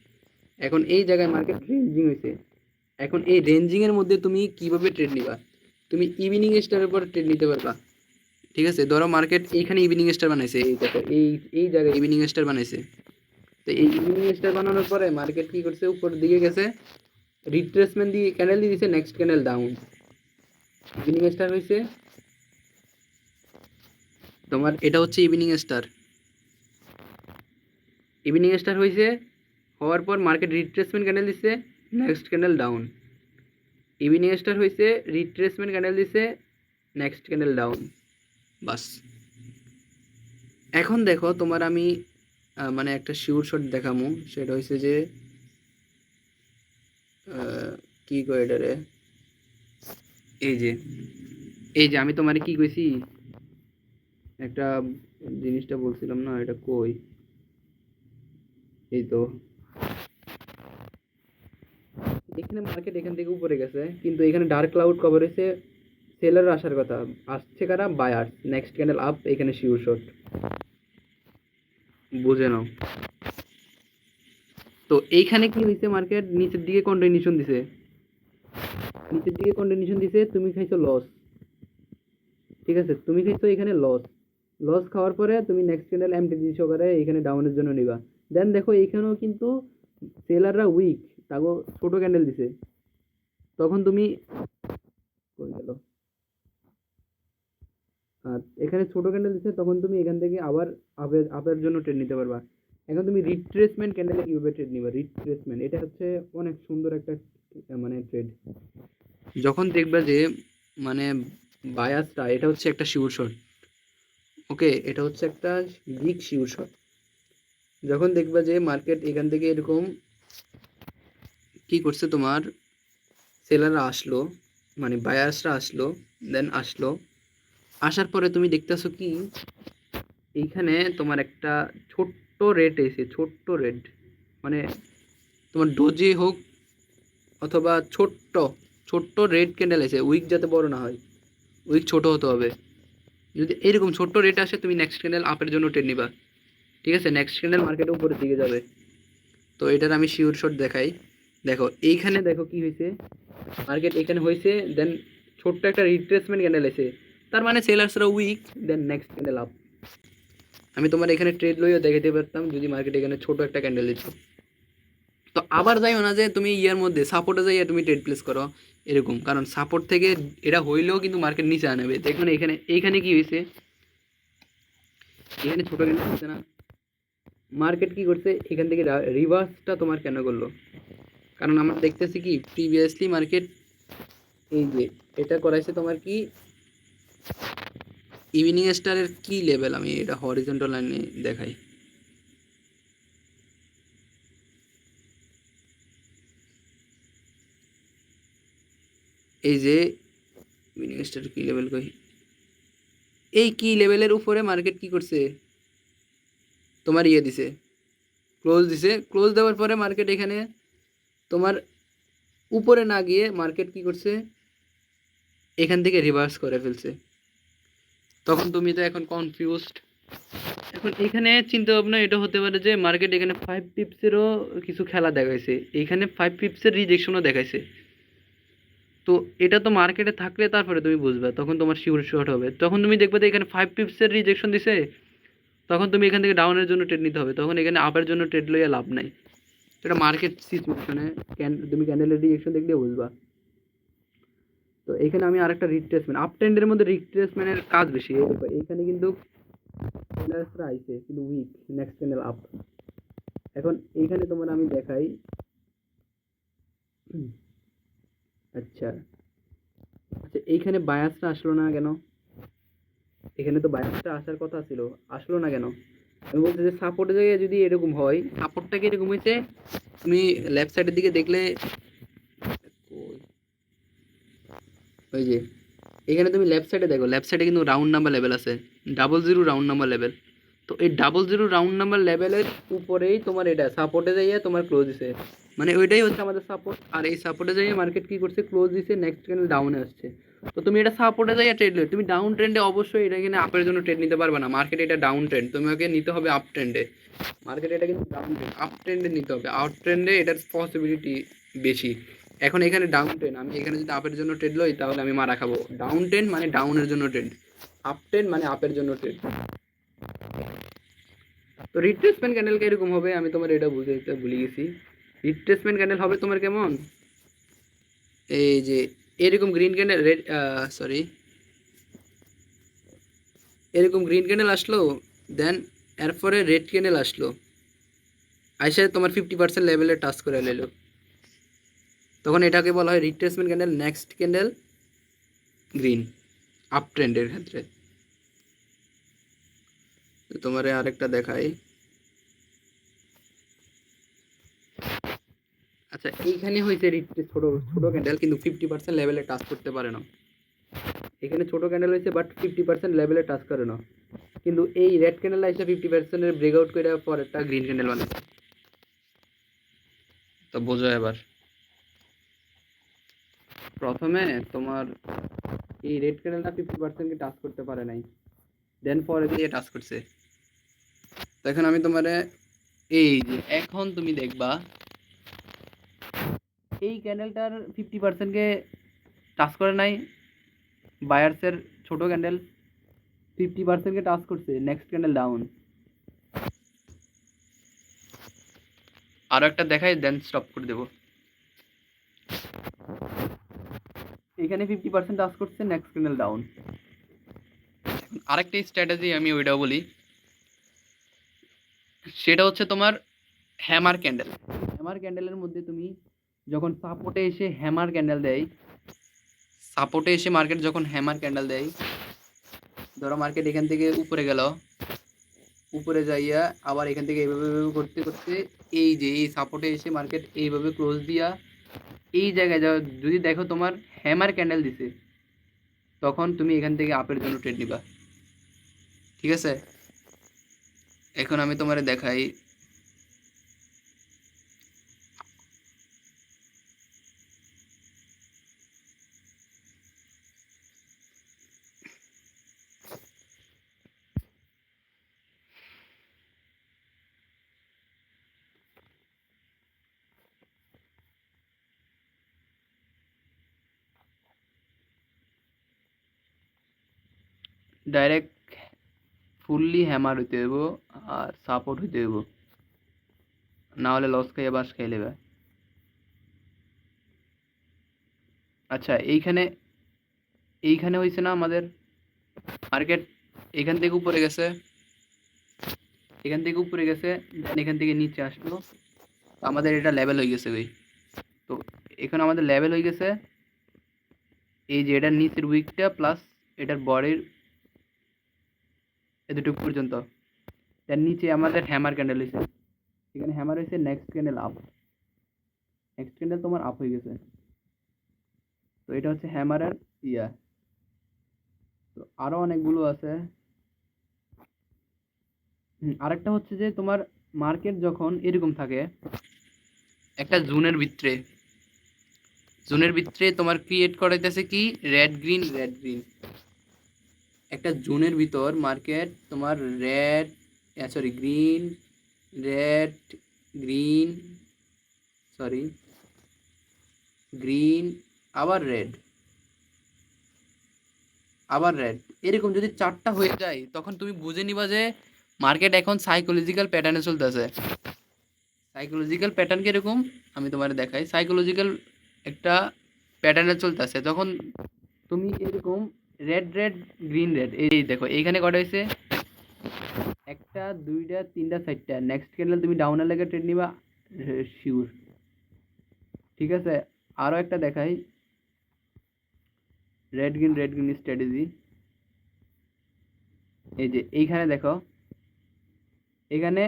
এখন এই জায়গায় মার্কেট রেঞ্জিং হয়েছে, এখন এই রেঞ্জিং এর মধ্যে তুমি কিভাবে ট্রেড নিবা, তুমি ইভিনিং স্টারের উপর ট্রেড নিতে পারবা। ঠিক আছে? ধরো মার্কেট এইখানে ইভিনিং স্টার বানাইছে, এই দেখো এই জায়গায় ইভিনিং স্টার বানাইছে, তো এই ইভিনিং স্টার বানানোর পরে মার্কেট কি করছে, উপর দিকে গেছে, রিট্রেসমেন্ট দিয়ে ক্যান্ডেল দিয়ে দিছে, next candle down, evening star হয়েছে তোমার, এটা হচ্ছে ইভিনিং স্টার। ইভিনিং স্টার হয়েছে, হওয়ার পর মার্কেট রিট্রেসমেন্ট ক্যান্ডেল দিচ্ছে, next candle down, evening star হয়েছে, রিট্রেসমেন্ট ক্যান্ডেল দিচ্ছে, নেক্সট ক্যান্ডেল ডাউন, বাস। এখন দেখো তোমার আমি মানে একটা শিওর শট দেখামু, সেটা হয়েছে যে কি কয় এটারে, এই যে আমি তোমার কি কইছি, একটা জিনিসটা বলছিলাম না, এটা কই, এই তো এখানে মার্কেট এখান থেকে উপরে গেছে, কিন্তু এখানে ডার্ক ক্লাউড কভার হয়েছে, সেলার আসার কথা, আসছে কারা, বায়ার, নেক্সট ক্যান্ডেল আপ, এখানে শিওর শট, বুঝে নাও। তো এইখানে কি হয়েছে, মার্কেট নিচের দিকে কন্টিনিউশন দিছে, নিচের দিকে কন্টিনিউশন দিছে, তুমি খাইছো লস। ঠিক আছে? তুমি খাইছো এখানে লস, লস খাওয়ার পরে তুমি নেক্সট ক্যান্ডেল এমটিজি সহকারে এখানে ডাউনের জন্য নিবা। দেন দেখো এইখানেও কিন্তু সেলাররা উইক, তাগো ছোট ক্যান্ডেল দিছে, তখন তুমি কই গেল, আর এখানে ছোট ক্যান্ডেল দিচ্ছে, তখন তুমি এখান থেকে আবার আপের জন্য ট্রেড নিতে পারবা। এখন তুমি রিট্রেসমেন্ট ক্যান্ডেলে কিভাবে ট্রেড নিবা, রিট্রেসমেন্ট এটা হচ্ছে অনেক সুন্দর একটা মানে ট্রেড। যখন দেখবা যে মানে বায়াসটা, এটা হচ্ছে একটা শিওর শট, ওকে, এটা হচ্ছে একটা বিগ শিওর শট। যখন দেখবা যে মার্কেট এখান থেকে এরকম কি করছে, তোমার সেলাররা আসলো, মানে বায়াসরা আসলো, দেন আসলো, আসার পরে তুমি দেখতেছো কি এইখানে তোমার একটা ছোট্ট রেড এসে, ছোট্ট রেড, মানে তোমার ডোজি হোক অথবা ছোট্ট ছোট্ট রেড ক্যান্ডেল এসে, উইক যাতে বড় না হয়, উইক ছোট হতে হবে। যদি এরকম ছোট্ট রেট আসে, তুমি নেক্সট ক্যান্ডেল আপের জন্য ট্রেড নিবা। ঠিক আছে? নেক্সট ক্যান্ডেল মার্কেটে উপরের দিকে যাবে। তো এটার আমি শিওর শট দেখাই, দেখো এইখানে দেখো কি হয়েছে, মার্কেট এখানে হয়েছে, দেন ছোট্ট একটা রিট্রেসমেন্ট ক্যান্ডেল এসে, তার মানে সেলার্সরা weak, then next candle up. আমি তোমার এখানে ট্রেড লইও দেখাতে পারতাম যদি মার্কেট এখানে ছোট একটা ক্যান্ডেল দিত। তো আবার যাইও না যে তুমি ইয়ার মধ্যে সাপোর্টে যাইয়া তুমি ট্রেড প্লেস করো এরকম, কারণ সাপোর্ট থেকে এটা হইলেও কিন্তু মার্কেট নিচে আনবে। দেখুন এখানে এইখানে কি হয়েছে, এখানে ছোট ক্যান্ডেল হচ্ছে না, মার্কেট কি করছে এখান থেকে রিভার্সটা তোমার কেন করলো, কারণ আমরা দেখতেছি কি প্রিভিয়াসলি মার্কেট এই যে এটা করাইছে তোমার কি ইভিনিং স্টারের কি লেভেল, আমি এটা হরিজন্টাল লাইনে দেখাই। এই যে ইভিনিং স্টারের কি লেভেল কই, এই কি লেভেলের উপরে মার্কেট কি করছে তোমার ইয়ে দিছে, ক্লোজ দিছে। ক্লোজ দেওয়ার পরে মার্কেট এখানে তোমার উপরে না গিয়ে মার্কেট কি করছে এখান থেকে রিভার্স করে ফেলছে। তখন তুমি তো এখন কনফিউজড। এখন এখানে চিন্তা ভাবনা এটা হতে পারে যে মার্কেট এখানে 5 পিপসেরও কিছু খেলা দেখাইছে, এখানে 5 পিপসের রিজেকশনও দেখাইছে। তো এটা তো মার্কেটে থাকলে তারপরে তুমি বুঝবে, তখন তোমার শিওর শর্ট হবে। তখন তুমি দেখবে যে এখানে 5 পিপসের রিজেকশন দিছে, তখন তুমি এখান থেকে ডাউনের জন্য ট্রেড নিতে হবে, তখন এখানে আপের জন্য ট্রেড লইয়া লাভ নাই। এটা মার্কেট সিচুয়েশনে তুমি ক্যান্ডেলের রিজেকশন দেখলে বুঝবা। তো এখানে আমি আরেকটা রিট্রেসমেন্ট, আপ ট্রেন্ডের মধ্যে রিট্রেসমেন্টের কাজ বেশি। এইখানে কিন্তু সেলার্সরা আইছে কিন্তু উইক, নেক্সট ক্যান্ডেল আপ। এখন এইখানে তোমার আমি দেখাই, আচ্ছা আচ্ছা এইখানে বায়াসটা আসলো না কেন, এখানে তো বায়াসটা আসার কথা ছিল, আসলো না কেন? আমি বলছি যে সাপোর্টে জায়গায় যদি এরকম হয়, সাপোর্টটা কি এরকম হয়েছে, তুমি লেফট সাইডের দিকে দেখলে ওই যে এখানে তুমি লেফট সাইডে দেখো, লেফট সাইডে কিন্তু রাউন্ড নাম্বার লেভেল আছে, 00 রাউন্ড নাম্বার লেভেল। তো এই 00 রাউন্ড নাম্বার লেভেলের উপরেই তোমার এটা সাপোর্টে যাইয়া তোমার ক্লোজ দিছে, মানে ওইটাই হচ্ছে আমাদের সাপোর্ট। আর এই সাপোর্টে যাইয়া মার্কেট কি করছে, ক্লোজ দিছে, নেক্সট ক্যান্ডেল ডাউনে আসছে। তো তুমি এটা সাপোর্টে যাইয়া ট্রেড লো, তুমি ডাউন ট্রেন্ডে অবশ্যই এটা কিনে আপের জন্য ট্রেড নিতে পারবে না, মার্কেট এটা ডাউন ট্রেন্ড, তোমাকে নিতে হবে আপ ট্রেন্ডে। মার্কেট এটা কিন্তু ডাউন ট্রেন্ড, আপ ট্রেন্ডে নিতে হবে, আপ ট্রেন্ডে এটার পসিবিলিটি বেশি। এখন এখানে ডাউন ট্রেন্ড, আমি এখানে যদি আপের জন্য ট্রেড লই তাহলে আমি মারা খাবো। ডাউন ট্রেন্ড মানে ডাউনের জন্য ট্রেন্ড, আপ ট্রেন্ড মানে আপের জন্য ট্রেন্ড। তো রিট্রেসমেন্ট ক্যান্ডেল কিরকম হবে আমি তোমার এটা বুঝাইতে ভুলে গেছি। রিট্রেসমেন্ট ক্যান্ডেল হবে তোমার কেমন, এই যে এরকম গ্রিন ক্যান্ডেল, রেড সরি এরকম গ্রিন ক্যান্ডেল আসলো, দেন এরপরে রেড ক্যান্ডেল আসলো, আইসা তোমার 50% লেভেলে টাচ করে নিল, তখন এটাকে বলা হয় retracement candle, next candle green, up ট্রেন্ডের ক্ষেত্রে। তোমার আরেকটা দেখাই, আচ্ছা এইখানে হয়েছে ছোট ছোট ক্যান্ডেল কিন্তু 50% লেভেলে টাচ করতে পারে না, এখানে ছোট ক্যান্ডেল হয়েছে বাট 50% লেভেলে টাচ করে না, কিন্তু এই রেড ক্যান্ডেল এসে 50% ব্রেকআউট করে পর একটা গ্রিন ক্যান্ডেল বানাচ্ছে। তো বোঝো এবার, প্রথমে তোমার এই রেড ক্যান্ডেলটা 50% টাচ করতে পারে নাই, দেন পরে দিয়ে টাচ করছে। তো এখন আমি তোমারে এই যে এখন তুমি দেখবা এই ক্যান্ডেলটার 50%কে টাচ করে নাই, বায়ার্সের ছোট ক্যান্ডেল 50%কে টাচ করছে, নেক্সট ক্যান্ডেল ডাউন। আরো একটা দেখাই দেন স্টপ করে দেবো। এখানে 50% টাচ করছে, নেক্সট ক্যান্ডেল ডাউন। আরেকটা স্ট্র্যাটেজি আমি ওইটাও বলি, সেটা হচ্ছে তোমার হ্যামার ক্যান্ডেল। হ্যামার ক্যান্ডেলের মধ্যে তুমি যখন সাপোর্টে এসে হ্যামার ক্যান্ডেল দেয়, সাপোর্টে এসে মার্কেট যখন হ্যামার ক্যান্ডেল দেয়, ধরো মার্কেট এখান থেকে উপরে গেল, উপরে যাইয়া আবার এখান থেকে এইভাবে করতে করতে এই যে এই সাপোর্টে এসে মার্কেট এইভাবে ক্লোজ দিয়া এই জায়গায় যাও, যদি দেখো তোমার হ্যামার ক্যান্ডেল দিছে, তখন তুমি এখান থেকে আপের জন্য ট্রেড নিবা। ঠিক আছে, এখন আমি তোমারে দেখাই, ডাইরেক্ট ফুললি হ্যামার হইতে হইব আর সাপোর্ট হইতে হইব, না হলে লস খাইয়া বাস খাই লেবে। আচ্ছা, এইখানে এইখানে হয়েছে না আমাদের মার্কেট, এখান থেকে উপরে গেছে, এখান থেকে উপরে গেছে, দেন এখান থেকে নিচে আসলো, আমাদের এটা লেভেল হয়ে গেছে ভাই। তো এখানে আমাদের লেভেল হয়ে গেছে এই যে এটার নিচের উইকটা প্লাস এটার বডির এতটুকু পর্যন্ত, তার নিচে আমাদের হ্যামার ক্যান্ডেল হয়েছে, এখানে হ্যামার হয়েছে, next candle up, next candle তোমার আপ হয়ে গেছে। তো এটা হচ্ছে হ্যামারের ইয়া। তো আরও অনেকগুলো আছে। আরেকটা হচ্ছে যে তোমার মার্কেট যখন এরকম থাকে একটা জোনের ভিতরে তোমার ক্রিয়েট করাইতেছে কি রেড গ্রিন রেড গ্রিন, একটা জোনের ভিতর মার্কেট তোমার red sorry green red green sorry green আবার রেড আবার রেড, এরকম যদি চারটা হয়ে যায় তখন তুমি বুঝে নিবা যে মার্কেট এখন সাইকোলজিক্যাল প্যাটার্নে চলতেছে। সাইকোলজিক্যাল প্যাটার্ন কিরকম আমি তোমার দেখাই, সাইকোলজিক্যাল একটা প্যাটার্নে চলতেছে তখন তুমি এরকম রেড রেড গ্রিন রেড, এই দেখো এইখানে কটা হয়েছে, একটা দুইটা তিনটা চারটা, নেক্সট ক্যান্ডেল তুমি ডাউনের লেগে ট্রেড নিবা শিওর। ঠিক আছে, আরও একটা দেখাই, রেড গ্রিন স্ট্র্যাটেজি। এই যে এইখানে দেখো, এখানে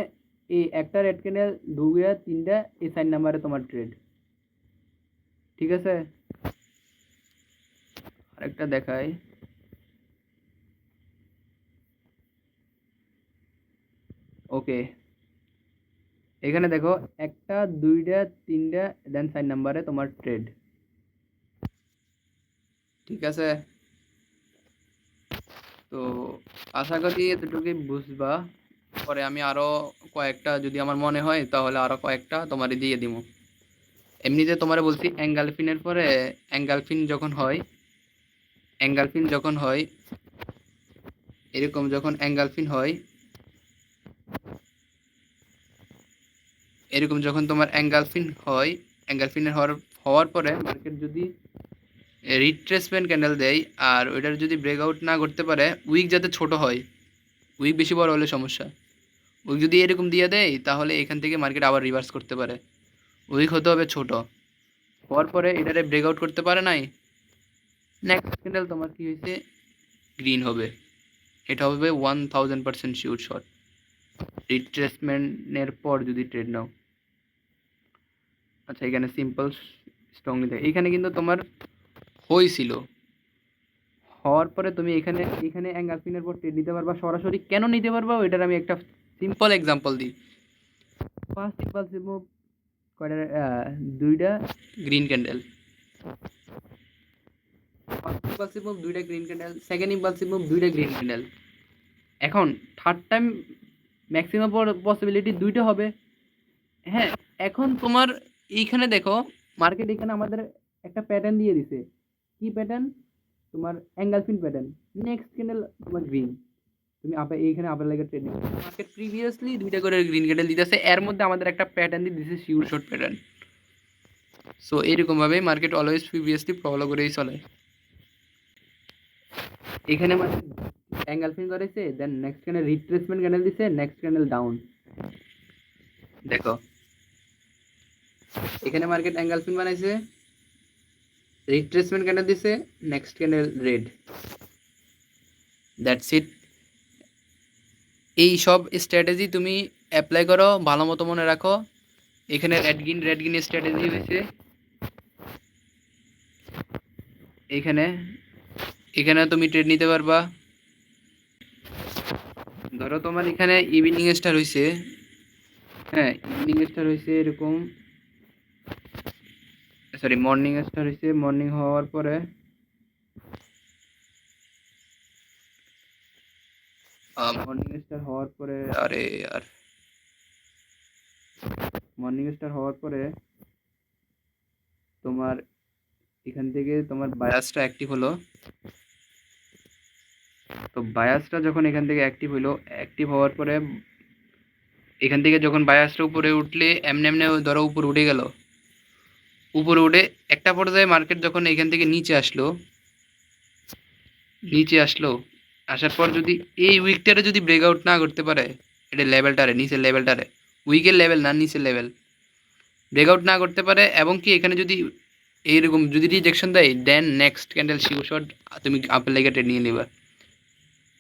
এই একটা রেড ক্যান্ডেল দুইটা তিনটা এই সাইড নাম্বারে তোমার ট্রেড। ঠিক আছে, আরেকটা দেখাই, ওকে এখানে দেখো একটা দুইটা তিনটা দেন সাইড নাম্বারে তোমার ট্রেড। ঠিক আছে, তো আশা করি এতটুকুই বুঝবা, পরে আমি আরও কয়েকটা যদি আমার মনে হয় তাহলে আরও কয়েকটা তোমারে দিয়ে দিব। এমনিতে তোমারে বলছি অ্যাঙ্গালফিনের পরে অ্যাঙ্গালফিন যখন হয়, অ্যাঙ্গালফিন যখন হয় এরকম, যখন অ্যাঙ্গালফিন হয় এরকম, যখন তোমার অ্যাঙ্গালফিন হয়, অ্যাঙ্গালফিনের হওয়ার পরে মার্কেট যদি রিট্রেসমেন্ট ক্যান্ডেল দেয় আর ওইটার যদি ব্রেকআউট না করতে পারে, উইক যাতে ছোট হয়, উইক বেশি বড় হলে সমস্যা, উইক যদি এরকম দিয়ে দেয় তাহলে এখান থেকে মার্কেট আবার রিভার্স করতে পারে, উইক হতে হবে ছোট, হওয়ার পরে এটারে ব্রেকআউট করতে পারে নাই, নেক্সট ক্যান্ডেল তোমার কি হয়েছে গ্রিন হবে, এটা হবে 1000% শিওর শট রিট্রেসমেন্টের পর যদি ট্রেড নাও। আচ্ছা, এখানে সিম্পল স্ট্রংলি থাকে, এখানে কিন্তু তোমার হয়েছিল, হওয়ার পরে তুমি এখানে এখানে অ্যাঙ্গালফিনের পর ট্রেড নিতে পারবা, সরাসরি কেন নিতে পারবা ওইটার আমি একটা সিম্পল এক্সাম্পল দিই। ফার্স্ট ইম্পালসিভ মুভ কয়টা, দুইটা green candle, first impulsive move দুইটা green candle, second impulsive move দুইটা গ্রিন ক্যান্ডেল, এখন থার্ড টাইম ম্যাক্সিমাম পসিবিলিটি দুইটা হবে। হ্যাঁ, এখন তোমার এইখানে দেখো মার্কেট এখানে আমাদের একটা প্যাটার্ন দিয়ে দিছে, কি প্যাটার্ন, তোমার অ্যাঙ্গালফিন প্যাটার্ন, নেক্সট ক্যান্ডেল তোমার গ্রিন, তুমি এইখানে আপের লাগে ট্রেড নিবে, মার্কেট প্রিভিয়াসলি দুইটা করে গ্রিন ক্যান্ডেল দিতেছে, এর মধ্যে আমাদের একটা প্যাটার্ন দিয়ে দিছে শিওর শর্ট প্যাটার্ন। সো এইরকমভাবে মার্কেট অলওয়েজ প্রিভিয়াসলি ফলো করেই চলে। এখানে মানে অ্যাঙ্গালফিন করেছে, then next candle retracement candle দিছে, নেক্সট ক্যান্ডেল ডাউন, দেখো এখানে মার্কেট অ্যাঙ্গালফিন বানাইছে, রিট্রেসমেন্ট ক্যান্ডেল দিছে, next candle red, that's it. এই সব স্ট্র্যাটেজি তুমি অ্যাপ্লাই করো, ভালো মতো মনে রাখো। এখানে রেড গ্রিন স্ট্র্যাটেজি হয়েছে, এখানে এখানে তুমি ট্রেড নিতে পারবা। ধরো তোমার এখানে ইভিনিং স্টার হয়েছে, হ্যাঁ ইভিনিং স্টার হয়েছে এরকম, সরি মর্নিং স্টার হয়েছে, মর্নিং হওয়ার পরে মর্নিং স্টার হওয়ার পরে আরে আর মর্নিং স্টার হওয়ার পরে তোমার এখান থেকে তোমার বায়াসটা অ্যাক্টিভ হলো, তো বায়াসটা যখন এখান থেকে অ্যাক্টিভ হইলো, অ্যাক্টিভ হওয়ার পরে এখান থেকে যখন বায়াসটা উপরে উঠলে এমনি এমনি ধরো উপরে উঠে গেল, উপরে উঠে একটা পর্যায়ে মার্কেট যখন এখান থেকে নিচে আসলো, আসার পর যদি এই উইকটারে যদি ব্রেকআউট না করতে পারে, এটা লেভেলটারে নিচের লেভেলটারে, উইকের লেভেল না নিচের লেভেল, ব্রেকআউট না করতে পারে এবং কি এখানে যদি এইরকম যদি রিজেকশন দেয়, then next candle sure shot তুমি আপের লেগে ট্রেড নিয়ে নিবা।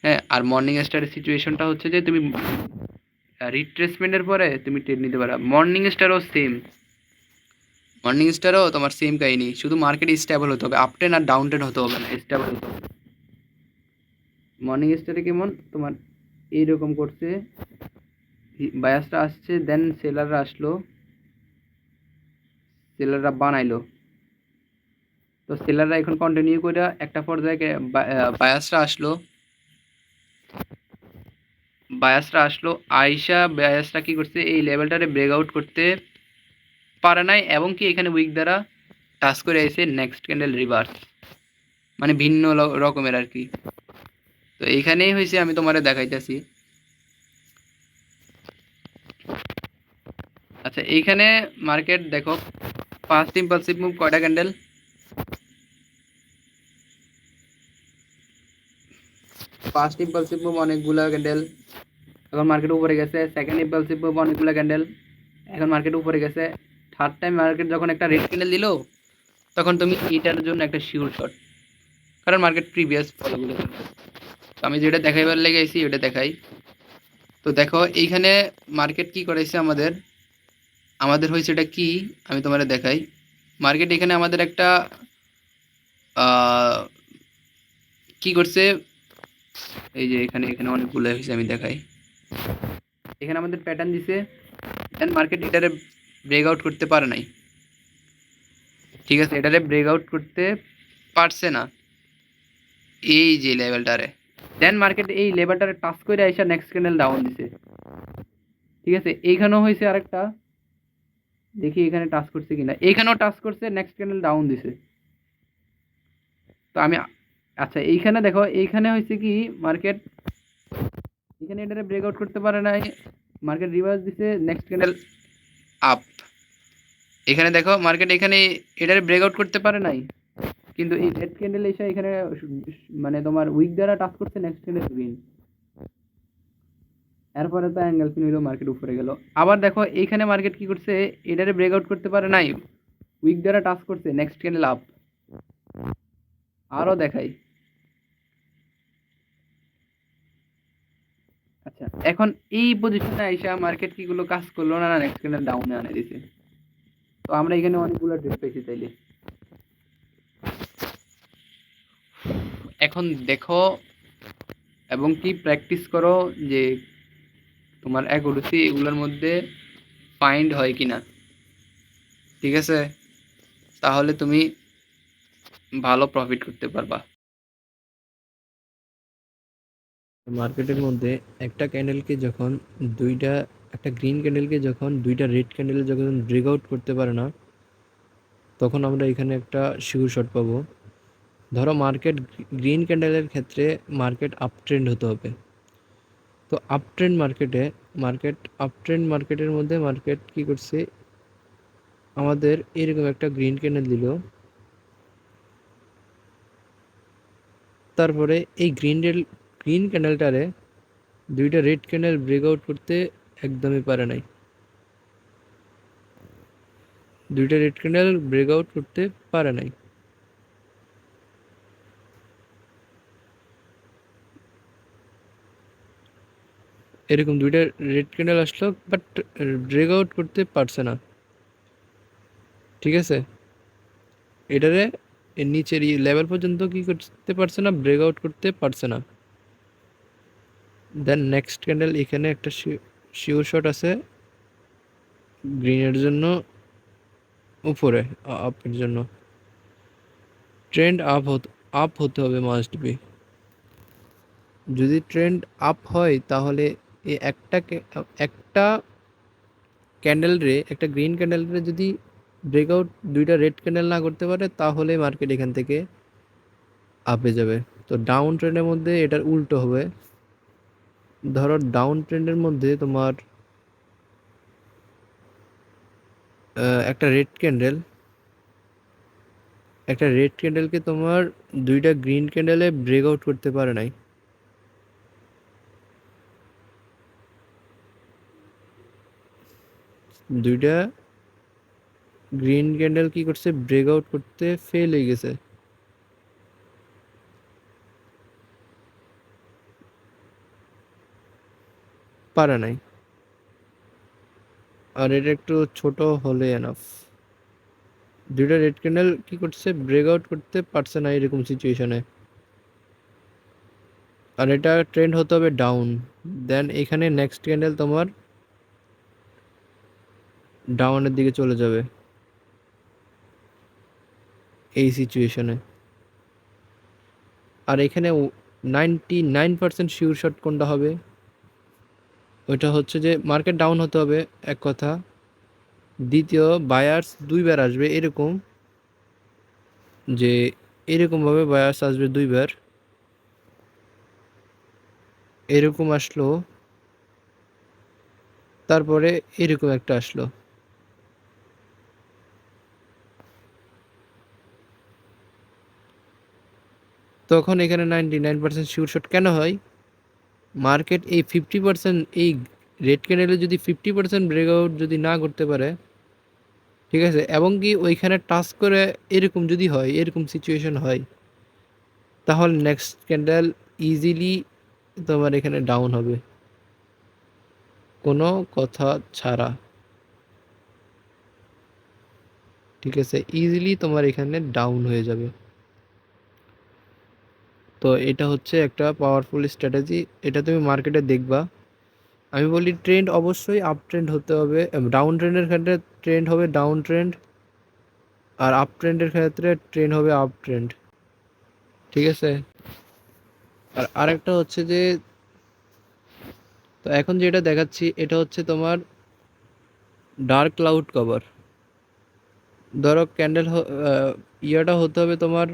হ্যাঁ, আর মর্নিং স্টারের সিচুয়েশনটা হচ্ছে যে তুমি রিট্রেসমেন্টের পরে তুমি ট্রেড নিতে পারো। মর্নিং স্টারও তোমার সেম কাহিনী, শুধু মার্কেট স্টেবল হতে হবে, আপ ট্রেন আর ডাউন ট্রেন হতে হবে না, স্টেবল হতে হবে। মর্নিং স্টারে কেমন তোমার এইরকম করছে, বায়াসটা আসছে, দেন সেলাররা বানাইলো, তো সেলাররা এখন কন্টিনিউ করে একটা পর্যায়ে বায়াসরা আসলো আইসা বায়াসরা কি করছে, এই লেভেলটারে ব্রেকআউট করতে পারে নাই এবং কি এখানে উইক দ্বারা টাচ করে এসে নেক্সট ক্যান্ডেল রিভার্স, মানে ভিন্ন রকমের আর কি। তো এইখানেই হয়েছে, আমি তোমারে দেখাইতেছি। আচ্ছা, এইখানে মার্কেট দেখো ফার্স্ট ইম্পালসিভ মুভ কয়টা ক্যান্ডেল, ফার্স্ট ইম্পালসিভ মুভ অনেকগুলো ক্যান্ডেল, এখন মার্কেট উপরে গেছে। সেকেন্ড ইম্পালসিভ মুভ অনেকগুলো ক্যান্ডেল, এখন মার্কেট উপরে গেছে। থার্ড টাইম মার্কেট যখন একটা রেড ক্যান্ডেল দিল, তখন তুমি এটার জন্য একটা শিওর শট, কারণ মার্কেট প্রিভিয়াস ফলোগুলো। তো আমি যেটা দেখাইবার লেগে আইছি ওটা দেখাই। তো দেখো এইখানে মার্কেট কি করেছে, আমাদের হয়েছে এটা কি, আমি তোমাদের দেখাই। মার্কেট এখানে আমাদের একটা কি করছে, এই যে এখানে এখানে অনেকগুলো হয়েছে, আমি দেখাই। এখানে আমাদের প্যাটার্ন দিছে, দেন মার্কেট এটারে ব্রেকআউট করতে পারে নাই, ঠিক আছে, এটারে ব্রেকআউট করতে পারছে না এই যে লেভেলটারে। দেন মার্কেট এই লেভেলটারে টাচ করে আইসা নেক্সট ক্যান্ডেল ডাউন দিছে, ঠিক আছে। এইখানেও হয়েছে আরেকটা, দেখি এখানে টাচ করছে কিনা, এইখানেও টাচ করছে, নেক্সট ক্যান্ডেল ডাউন দিছে। তো আমি আচ্ছা এইখানে দেখো, এইখানে হয়েছে কি, মার্কেট এখানে এটারে ব্রেকআউট করতে পারে নাই, মার্কেট রিভার্স দিছে, নেক্সট ক্যান্ডেল আপ। এখানে দেখো মার্কেট এখানে এটারে ব্রেকআউট করতে পারে নাই, কিন্তু এই রেড ক্যান্ডেল এসে এখানে মানে তোমার উইক দ্বারা টাচ করছে, নেক্সট ক্যান্ডেল গ্রিন, এরপরে তো অ্যাঙ্গেল ফিন হইলো, মার্কেট উপরে গেল। আবার দেখো এইখানে মার্কেট কি করছে, এটারে ব্রেকআউট করতে পারে নাই, উইক দ্বারা টাচ করছে, নেক্সট ক্যান্ডেল আপ। আরও দেখাই, আচ্ছা এখন এই পজিশনে আইসা মার্কেট কিগুলো কাজ করলো না, নেক্সট ক্যান্ডেল ডাউনে আনে দিছে। তো আমরা এখানে অনেকগুলো ট্রেড পেয়েছি তাইলে। এখন দেখো এবং কি প্র্যাকটিস করো যে তোমার অ্যাকুরেসি এগুলোর মধ্যে ফাইন্ড হয় কিনা, ঠিক আছে, তাহলে তুমি ভালো প্রফিট করতে পারবা। মার্কেটের মধ্যে একটা ক্যান্ডেলকে যখন দুইটা একটা গ্রিন ক্যান্ডেলকে যখন দুইটা রেড ক্যান্ডেল যখন ব্রেকআউট করতে পারে না, তখন আমরা এখানে একটা শিওর শট পাবো। ধরো মার্কেট গ্রিন ক্যান্ডেলের ক্ষেত্রে মার্কেট আপ ট্রেন্ড হতে হবে। তো আপ ট্রেন্ড মার্কেটের মধ্যে মার্কেট কি করছে, আমাদের এরকম একটা গ্রিন ক্যান্ডেল দিল, তারপরে এই গ্রিন ক্যান্ডেলটারে দুইটা রেড ক্যান্ডেল ব্রেকআউট করতে একদমই পারে নাই, দুইটা রেড ক্যান্ডেল ব্রেকআউট করতে পারে নাই। এরকম দুইটা রেড ক্যান্ডেল আসলো, বাট ব্রেকআউট করতে পারছে না, ঠিক আছে। এটারে এর নিচের লেভেল পর্যন্ত কি করতে পারছে না, ব্রেকআউট করতে পারছে না। দেন নেক্সট ক্যান্ডেল এখানে একটা শিওর শট আছে গ্রিনের জন্য, উপরে আপের জন্য ট্রেন্ড আপ হতে হবে, মাস্ট বি। যদি ট্রেন্ড আপ হয় তাহলে এই একটা ক্যান্ডেল রে, একটা গ্রিন ক্যান্ডেল রে যদি ব্রেকআউট দুইটা রেড ক্যান্ডেল না করতে পারে, তাহলে মার্কেট এখান থেকে আপে যাবে। তো ডাউন ট্রেন্ডের মধ্যে এটার উল্টো হবে। ধরো ডাউন ট্রেন্ডের মধ্যে তোমার একটা রেড ক্যান্ডেলকে তোমার দুইটা গ্রিন ক্যান্ডেলে ব্রেকআউট করতে পারে নাই। দুইটা গ্রিন ক্যান্ডেল কি করছে, ব্রেকআউট করতে ফেল হয়ে গেছে। পারে নাই। আর এটা একটু ছোট হলে এনাফ। দুইটা রেড ক্যান্ডেল কি করছে, ব্রেকআউট করতে পারছে না এরকম সিচুয়েশনে। আর এটা ট্রেন্ড হতে হবে ডাউন। দেন এখানে নেক্সট ক্যান্ডেল তোমার ডাউনের দিকে চলে যাবে এই সিচুয়েশনে। আর এখানে 99% শিওর শট কোনটা হবে, ওইটা হচ্ছে যে মার্কেট ডাউন হতে হবে এক কথা। দ্বিতীয়, বায়ার্স দুইবার আসবে এরকম, যে এরকমভাবে বায়ার্স আসবে দুইবার। এরকম আসলো, তারপরে এরকম একটা আসলো। তখন এখানে 99% শিওর শট কেন হয়? মার্কেট এই 50%, এই রেড ক্যান্ডেলে যদি 50% ব্রেকআউট যদি না করতে পারে, ঠিক আছে, এবং কি ওইখানে টাচ করে এরকম যদি হয়, এরকম সিচুয়েশন হয়, তাহলে নেক্সট ক্যান্ডেল ইজিলি তোমার এখানে ডাউন হবে কোনো কথা ছাড়া। ঠিক আছে, ইজিলি তোমার এখানে ডাউন হয়ে যাবে। তো এটা হচ্ছে একটা পাওয়ারফুল স্ট্র্যাটেজি, এটা তুমি মার্কেটে দেখবা। আমি বলি ট্রেন্ড অবশ্যই আপ ট্রেন্ড হতে হবে। ডাউন ট্রেন্ডের ক্ষেত্রে ট্রেন্ড হবে ডাউন ট্রেন্ড, আর আপ ট্রেন্ডের ক্ষেত্রে ট্রেন্ড হবে আপ ট্রেন্ড। ঠিক আছে। আর আরেকটা হচ্ছে যে, তো এখন যেটা দেখাচ্ছি এটা হচ্ছে তোমার ডার্ক ক্লাউড কভার। ধরো ক্যান্ডেল ইয়াটা হতে হবে তোমার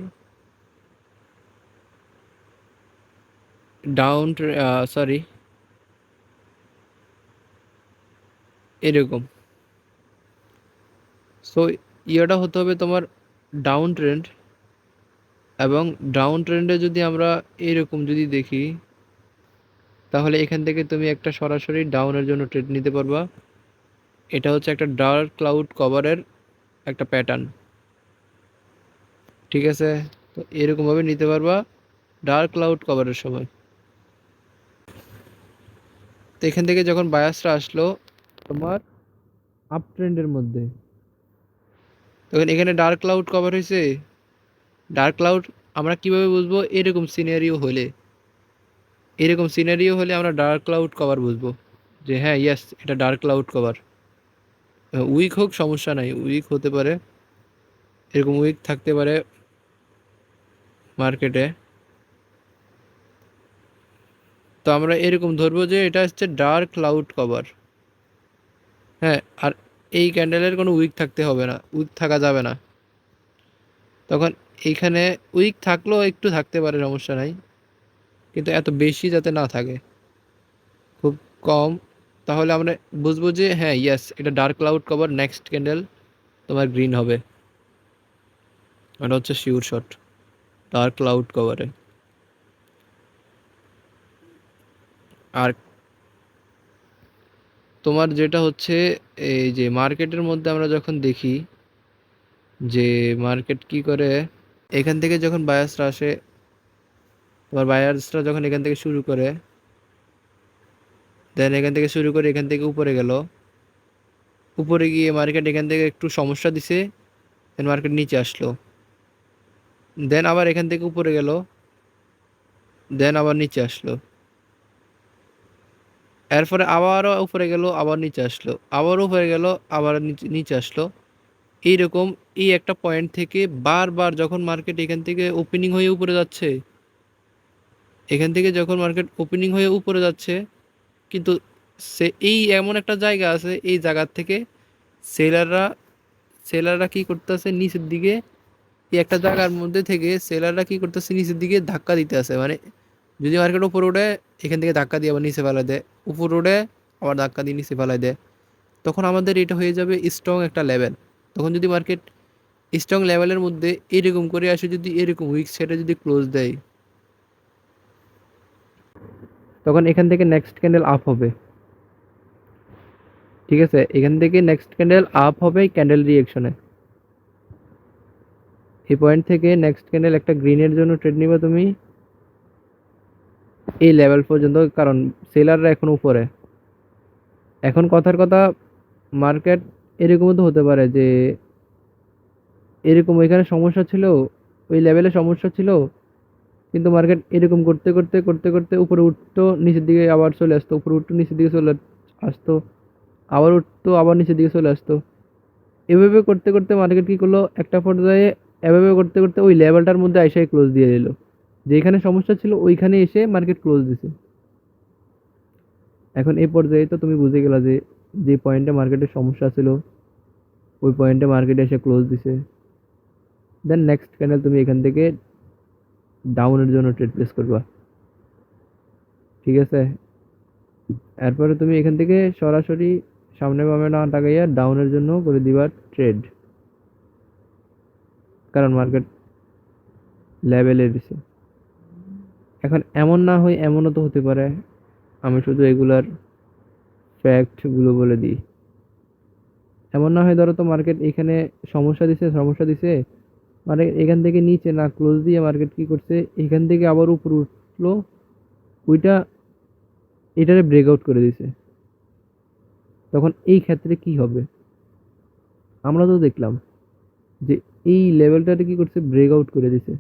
ডাউন, সরি, এরকম। সো ইয়াটা হতে হবে তোমার ডাউন ট্রেন্ড, এবং ডাউন ট্রেন্ডে যদি আমরা এরকম যদি দেখি, তাহলে এখান থেকে তুমি একটা সরাসরি ডাউনের জন্য ট্রেড নিতে পারবা। এটা হচ্ছে একটা ডার্ক ক্লাউড কভারের একটা প্যাটার্ন। ঠিক আছে, তো এরকমভাবে নিতে পারবা ডার্ক ক্লাউড কভারের সময়। তো এখান থেকে যখন বায়াসটা আসলো তোমার আপ ট্রেন্ডের মধ্যে, তখন এখানে ডার্ক ক্লাউড কভার হয়েছে। ডার্ক ক্লাউড আমরা কিভাবে বুঝবো? এরকম সিনারিও হলে আমরা ডার্ক ক্লাউড কভার বুঝবো যে হ্যাঁ ইয়েস এটা ডার্ক ক্লাউড কভার। উইক হোক সমস্যা নাই, উইক হতে পারে, এরকম উইক থাকতে পারে মার্কেটে। তো আমরা এরকম ধরবো যে এটা হচ্ছে ডার্ক ক্লাউড কভার। হ্যাঁ, আর এই ক্যান্ডেলের কোনো উইক থাকতে হবে না, উইক থাকা যাবে না। তখন এইখানে উইক থাকলেও একটু থাকতে পারে, সমস্যা নাই, কিন্তু এত বেশি যাতে না থাকে, খুব কম। তাহলে আমরা বুঝবো যে হ্যাঁ ইয়েস এটা dark cloud cover, next candle তোমার গ্রিন হবে। এটা হচ্ছে শিওর শট ডার্ক ক্লাউড কভারে। আর তোমার যেটা হচ্ছে, এই যে মার্কেটের মধ্যে আমরা যখন দেখি যে মার্কেট কি করে, এখান থেকে যখন বায়ার্সরা আসে, তোমার বায়ার্সরা যখন এখান থেকে শুরু করে, দেন এখান থেকে শুরু করে এখান থেকে উপরে গেল, উপরে গিয়ে মার্কেট এখান থেকে একটু সমস্যা দিছে, দেন মার্কেট নিচে আসলো, দেন আবার এখান থেকে উপরে গেল, দেন আবার নিচে আসলো, এরপরে আবারও উপরে গেল, আবার নিচে আসলো, আবারও উপরে গেল, আবার নিচে নিচে আসলো। এইরকম এই একটা পয়েন্ট থেকে বারবার যখন মার্কেট এখান থেকে ওপেনিং হয়ে উপরে যাচ্ছে, এখান থেকে যখন মার্কেট ওপেনিং হয়ে উপরে যাচ্ছে, কিন্তু সে এই এমন একটা জায়গা আছে, এই জায়গার থেকে সেলাররা সেলাররা কি করতেছে, নিচের দিকে এই একটা জায়গার মধ্যে থেকে সেলাররা কি করতেছে, নিচের দিকে ধাক্কা দিতে আছে। মানে যদি মার্কেট উপরে ওঠে, এখান থেকে ধাক্কা দিয়ে আবার নিচে ফেলাই দেয়, উপরে ওঠে আবার ধাক্কা দিয়ে নিচে ফেলাই দেয়, তখন আমাদের এটা হয়ে যাবে স্ট্রং একটা লেভেল। তখন যদি মার্কেট স্ট্রং লেভেলের মধ্যে এরকম করে আসে, যদি এরকম উইক সাইডে যদি ক্লোজ দেয়, তখন এখান থেকে নেক্সট ক্যান্ডেল আপ হবে। ঠিক আছে, এখান থেকে নেক্সট ক্যান্ডেল আপ হবে ক্যান্ডেল রিঅ্যাকশনে। এই পয়েন্ট থেকে নেক্সট ক্যান্ডেল একটা গ্রিনের জন্য ট্রেড নিবা তুমি এই লেভেল পর্যন্ত, কারণ সেলাররা এখন উপরে। এখন কথার কথা, মার্কেট এরকমও তো হতে পারে যে এরকম ওইখানে সমস্যা ছিল, ওই লেভেলে সমস্যা ছিল, কিন্তু মার্কেট এরকম করতে করতে করতে করতে উপরে উঠতো, নিচের দিকে আবার চলে আসতো, উপরে উঠতো নিচের দিকে চলে আসতো, আবার উঠতো আবার নিচের দিকে চলে আসতো। এভাবে করতে করতে মার্কেট কি করলো, একটা পর্যায়ে এভাবে করতে করতে ওই লেভেলটার মধ্যে এসে ক্লোজ দিয়ে দিল। যেখানে সমস্যা ছিল ওইখানে এসে মার্কেট ক্লোজ দিছে। এখন এই পর্যায়ে তো তুমি বুঝে গেলা যে যে পয়েন্টে মার্কেটের সমস্যা ছিল ওই পয়েন্টে মার্কেট এসে ক্লোজ দিছে। দেন নেক্সট ক্যান্ডেল তুমি এখান থেকে ডাউনের জন্য ট্রেড প্লেস করবা। ঠিক আছে, এরপরে তুমি এখান থেকে সরাসরি সামনে বামে না তাকাইয়া ডাউনের জন্য করে দিবা ট্রেড, কারণ মার্কেট লেভেলে দিছে। এখন এমন না হয়, এমনও তো হতে পারে, আমি শুধু এগুলার ফ্যাক্টগুলো বলে দিই। এমন না হয় ধরো তো মার্কেট এখানে সমস্যা দিছে, মানে এখান থেকে নিচে না ক্লোজ দিয়ে মার্কেট কি করছে, এখান থেকে আবার উপর উঠলো, ওইটা এটারে ব্রেকআউট করে দিছে। তখন এই ক্ষেত্রে কি হবে, আমরা তো দেখলাম যে এই লেভেলটাতে কি করছে, ব্রেকআউট করে দিছে।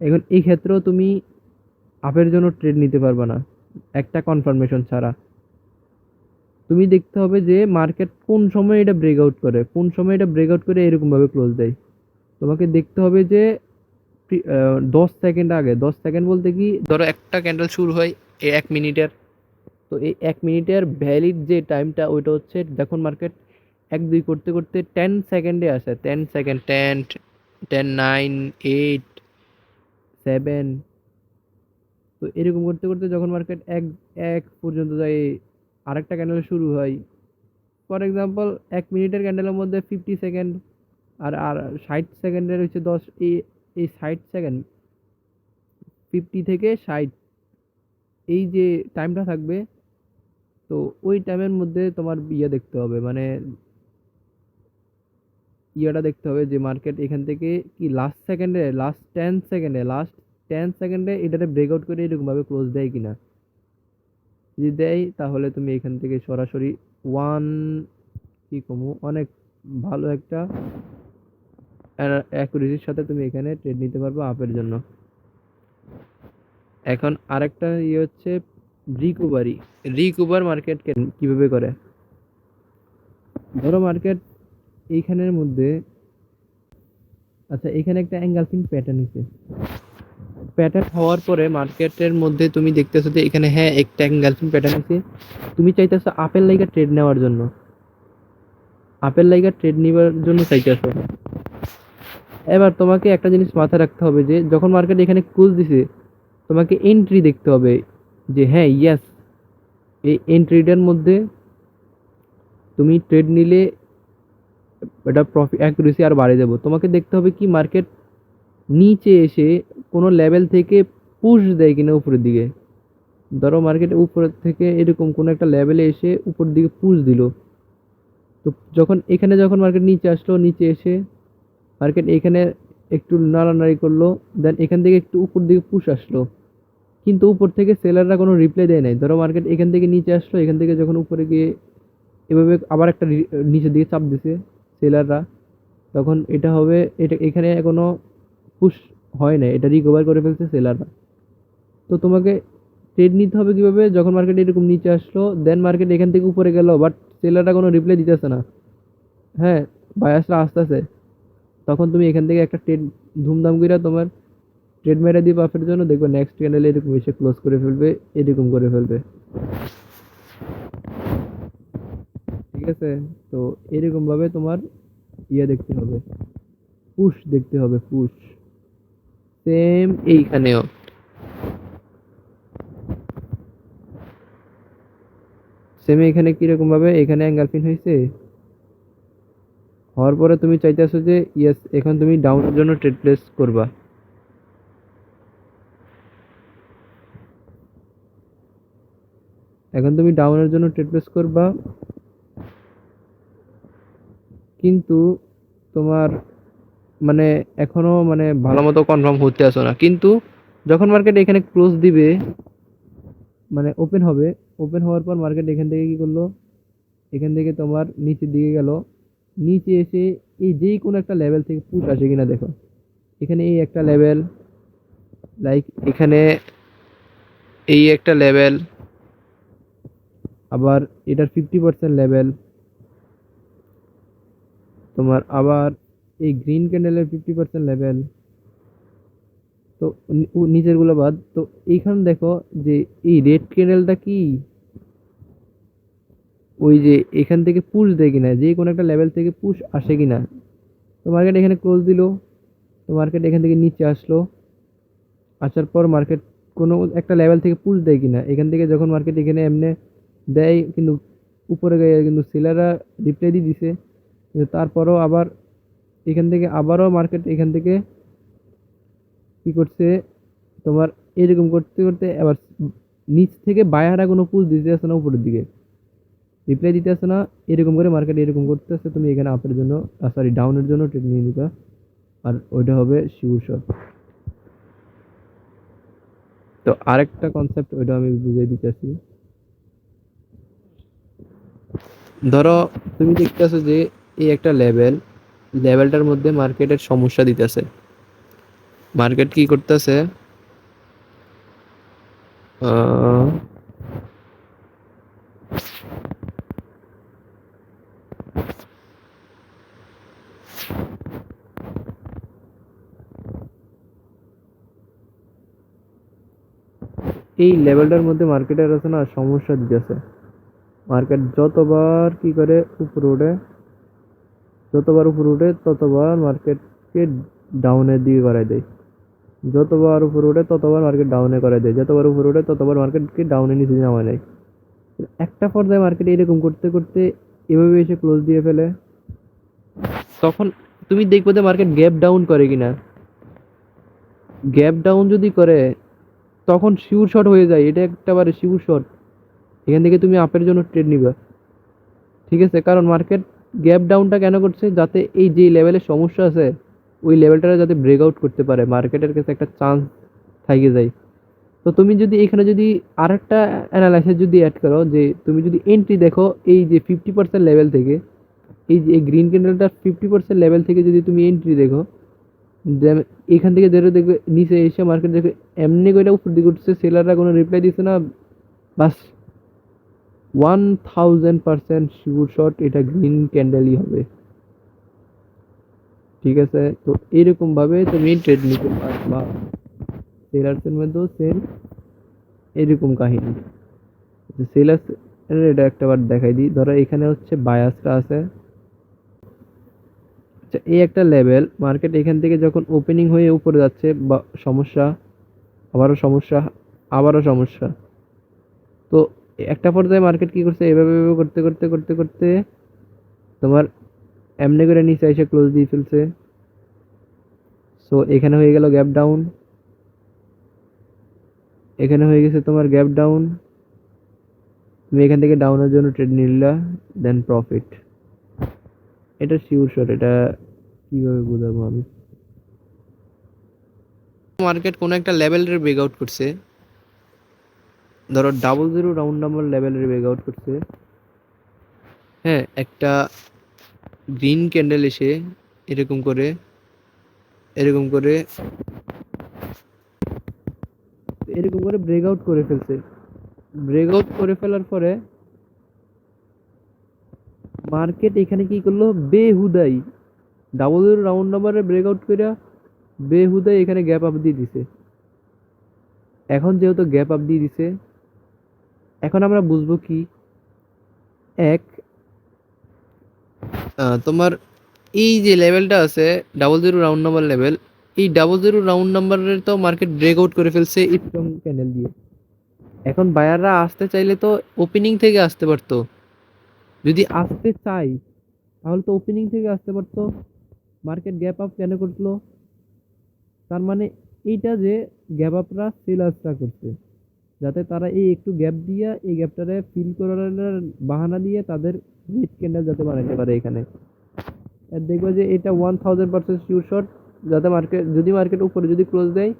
এখন এই ক্ষেত্রেও তুমি আপের জন্য ট্রেড নিতে পারবে না একটা কনফার্মেশন ছাড়া। তুমি দেখতে হবে যে মার্কেট কোন সময় এটা ব্রেকআউট করে, কোন সময় এটা ব্রেকআউট করে এরকম ভাবে ক্লোজ দেয়। তোমাকে দেখতে হবে যে 10 সেকেন্ড আগে, 10 সেকেন্ড বলতে কি, ধরো একটা ক্যান্ডেল শুরু হয় 1 মিনিটের, তো এই 1 মিনিটের ভ্যালিড যে টাইমটা ওইটা হচ্ছে যখন মার্কেট 1 2 করতে করতে 10 সেকেন্ডে আসে, 10 সেকেন্ড, 10, 9, 8, 7, তো এরকম করতে করতে যখন মার্কেট এক এক পর্যন্ত যায়, আরেকটা ক্যান্ডেল শুরু হয়। ফর এক্সাম্পল 1 মিনিটের ক্যান্ডেলের মধ্যে 50 সেকেন্ড, আর আর 60 সেকেন্ডের হচ্ছে 10, এই 60 সেকেন্ড, 50 থেকে 60, এই যে টাইমটা থাকবে, তো ওই টাইমের মধ্যে তোমার দেখতে হবে, মানে ইয়াটা দেখতে হবে যে মার্কেট এখান থেকে কি লাস্ট 10 সেকেন্ডে এটাতে ব্রেকআউট করে এরকমভাবে ক্লোজ দেয় কিনা। যদি দেয় তাহলে তুমি এখান থেকে সরাসরি ওয়ান কি কমু অনেক ভালো একটা অ্যাকুরেসির সাথে তুমি এখানে ট্রেড নিতে পারবে আপের জন্য। এখন আরেকটা হচ্ছে রিকভার মার্কেট কিভাবে করে। ধরো মার্কেট এইখানের মধ্যে, আচ্ছা এখানে একটা এঙ্গালফিন প্যাটার্ন হয়েছে, প্যাটার্ন হওয়ার পরে মার্কেটের মধ্যে তুমি দেখতেছো যে এখানে হ্যাঁ একটা এঙ্গালফিন প্যাটার্ন হয়েছে, তুমি চাইতেছো আপেল লাইগা ট্রেড নেওয়ার জন্য, চাইতেছো। এবার তোমাকে একটা জিনিস মাথায় রাখতে হবে যে যখন মার্কেট এখানে ক্লোজ দিছে, তোমাকে এন্ট্রি দেখতে হবে যে হ্যাঁ ইয়েস, এই এন্ট্রিটার মধ্যে তুমি ট্রেড নিলে এটা প্রফিট অ্যাকুরেসি আর বাড়িয়ে দেবো। তোমাকে দেখতে হবে কি মার্কেট নিচে এসে কোনো লেভেল থেকে পুশ দেয় কিনা উপরের দিকে। ধরো মার্কেট উপরের থেকে এরকম কোনো একটা লেভেলে এসে উপর দিকে পুশ দিল, তো যখন মার্কেট নিচে আসলো, নিচে এসে মার্কেট এখানে একটু নাড়ানাড়ি করলো, দেন এখান থেকে একটু উপর দিকে পুশ আসলো, কিন্তু উপর থেকে সেলাররা কোনো রিপ্লাই দেয় নাই। ধরো মার্কেট এখান থেকে নিচে আসলো, এখান থেকে যখন উপরে গিয়ে এভাবে আবার একটা নিচের দিকে চাপ দিছে সেলাররা, তখন এটা হবে, এটা এখানে কোনো পুশ হয় না, এটা রিকভার করে ফেলছে সেলাররা। তো তোমাকে ট্রেড নিতে হবে কিভাবে, যখন মার্কেট এরকম নিচে আসলো, দেন মার্কেট এখান থেকে উপরে গেল, বাট সেলাররা কোনো রিপ্লাই দিতেছে না, হ্যাঁ বায়াসরা আসতেছে, তখন তুমি এখান থেকে একটা ট্রেড ধুমধাম করে তোমার ট্রেড মেরে দিয়ে বাফের জন্য দেখবে নেক্সট ক্যান্ডেলে এরকম এসে ক্লোজ করে ফেলবে, এরকম করে ফেলবে। ঠিক আছে, তো এরকম ভাবে তোমার দেখতে হবে। পুশ দেখতে হবে, পুশ। সেম এইখানেও সেম, এখানে কিরকম ভাবে এখানে অ্যাঙ্গেল পিন হয়েছে হওয়ার পরে তুমি চাইতেছো যে ইয়েস এখন তুমি ডাউনের জন্য ট্রেড প্লেস করবা। এখন তুমি ডাউনের জন্য ট্রেড প্লেস করবা, কিন্তু তোমার মানে এখনো মানে ভালো মতো কনফার্ম হতে আসো না। কিন্তু যখন মার্কেট এখানে ক্লোজ দিবে, মানে ওপেন হবে, ওপেন হওয়ার পর মার্কেট এখান থেকে কি করলো, এখান থেকে তোমার নিচের দিকে গেল, নিচে এসে এই যেই কোনো একটা লেভেল থেকে পুশ আসে কিনা দেখো। এখানে এই একটা লেভেল, লাইক এখানে এই একটা লেভেল, আবার এটার 50% লেভেল, তোমার আবার এই গ্রিন ক্যান্ডেলের 50% লেভেল। তো নিচের গুলো বাদ, তো এইখানে দেখো যে এই রেড ক্যান্ডেলটা কি ওই যে এখান থেকে পুশ দেয় কিনা, যে কোনো একটা লেভেল থেকে পুশ আসে কিনা। তো মার্কেট এখানে ক্লোজ দিল, তো মার্কেট এখান থেকে নিচে আসলো, আসার পর মার্কেট কোনো একটা লেভেল থেকে পুশ দেয় কিনা। এখান থেকে যখন মার্কেট এখানে এমনি দেয়, কিন্তু উপরে গিয়ে কিন্তু সেলাররা রিপ্লাই দিয়ে দিছে, কিন্তু তারপরও আবার এখান থেকে আবারও মার্কেট এখান থেকে কি করছে তোমার এরকম করতে করতে আবার নিচ থেকে বায়াররা কোনো পুশ দিতে আসে না, উপরের দিকে রিপ্লাই দিতে আসে না। এরকম করে মার্কেট এরকম করতে আসে, তুমি এখানে আপের জন্য সরি ডাউনের জন্য ট্রেড নিয়ে নিবা, আর ওইটা হবে শিওর শট। তো আরেকটা কনসেপ্ট ওইটা আমি বুঝিয়ে দিতেছি। ধরো তুমি দেখতেছো যে এই একটা লেভেলটার মধ্যে মার্কেটের সমস্যা দিতেছে। মার্কেট কি করতেছে, এই লেভেলটার মধ্যে মার্কেটের আছে না সমস্যা দিতেছে। মার্কেট যতবার কি করে উপরে ওঠে, যতবার উপরে উঠে ততবার মার্কেটকে ডাউনের দিকে করায় দেয়, যতবার উপরে ওঠে ততবার মার্কেট ডাউনে করে দেয়, যতবার উপরে ওঠে ততবার মার্কেটকে ডাউনে নিচে নামায় নেয়। একটা পর্যায়ে মার্কেট এরকম করতে করতে এভাবে এসে ক্লোজ দিয়ে ফেলে, তখন তুমি দেখবে যে মার্কেট গ্যাপ ডাউন করে কিনা। গ্যাপ ডাউন যদি করে তখন শিওর শট হয়ে যায়, এটা একটাবারে শিওর শট। এখান থেকে তুমি আপের জন্য ট্রেড নিবা, ঠিক আছে? কারণ মার্কেট গ্যাপ ডাউনটা কেন করছে, যাতে এই যে লেভেলের সমস্যা আছে ওই লেভেলটা যাতে ব্রেকআউট করতে পারে, মার্কেটের কাছে একটা চান্স থাকে যায়। তো তুমি যদি এখানে যদি আরেকটা অ্যানালাইসিস যদি অ্যাড করো, যে তুমি যদি এন্ট্রি দেখো এই যে 50% লেভেল থেকে, এই যে গ্রিন ক্যান্ডেলটার 50% লেভেল থেকে যদি তুমি এন্ট্রি দেখো, এখান থেকে যেটা দেখবে নিচে এসে মার্কেট দেখবে এমনি করে উপর দিকে উঠছে, সেলাররা কোনো রিপ্লাই দিচ্ছে না, বাস 1000% শিওর শট এটা গ্রিন ক্যান্ডেলই হবে, ঠিক আছে? তো এরকম ভাবে তুমি ট্রেড নিতে পারবা। সেলার্সের মধ্যেও সেম এরকম কাহিনী। সেলার্স এটা একটা বার দেখাই দিই। ধরো এখানে হচ্ছে বায়াসটা আছে, আচ্ছা এই একটা লেভেল, মার্কেট এখান থেকে যখন ওপেনিং হয়ে উপরে যাচ্ছে বা সমস্যা, আবারও সমস্যা, আবারও সমস্যা। তো একটা পর্যায়ে মার্কেট কি করছে, এভাবে এভাবে করতে করতে করতে করতে তোমার এমনি করে নিচে এসে ক্লোজ দিয়ে ফেলছে। সো এখানে হয়ে গেল গ্যাপ ডাউন, এখানে হয়ে গেছে তোমার গ্যাপ ডাউন, তুমি এখান থেকে ডাউনের জন্য ট্রেড নিলা, দেন প্রফিট। এটা শিওর শট। এটা কিভাবে বোঝাবো আমি, মার্কেট কোনো একটা লেভেলের ব্রেকআউট করছে, ধরো 00 রাউন্ড নাম্বার লেভেলের ব্রেকআউট করছে, হ্যাঁ, একটা গ্রিন ক্যান্ডেল এসে এরকম করে এরকম করে এরকম করে ব্রেকআউট করে ফেলছে। ব্রেকআউট করে ফেলার পরে মার্কেট এখানে কি করলো, বেহুদাই 00 রাউন্ড নাম্বারে ব্রেকআউট করে বেহুদাই এখানে গ্যাপ আপ দিয়ে দিছে। এখন যেহেতু গ্যাপ আপ দিয়ে দিছে, এখন আমরা বুঝবো কি, এক তোমার এই যে লেভেলটা আছে double zero round number level, এই ডাবল জিরো রাউন্ড নাম্বারের তো মার্কেট ব্রেকআউট করে ফেলছে স্ট্রং ক্যান্ডেল দিয়ে। এখন বায়াররা আসতে চাইলে তো ওপেনিং থেকে আসতে পারতো, যদি আসতে চাই তাহলে তো ওপেনিং থেকে আসতে পারতো। মার্কেট গ্যাপ আপ কেন করলো? তার মানে এইটা যে গ্যাপ আপরা সেলার্সরা করছে, যাতে তারা এই একটু গ্যাপ দিয়ে এই গ্যাপটারে ফিল করার বাহানা দিয়ে তাদের রেড ক্যান্ডেল যাতে বানাইতে পারে এখানে। আর দেখবে যে এটা 1000% শিওর শট, যাতে মার্কেট যদি মার্কেট উপরে যদি ক্লোজ দেয়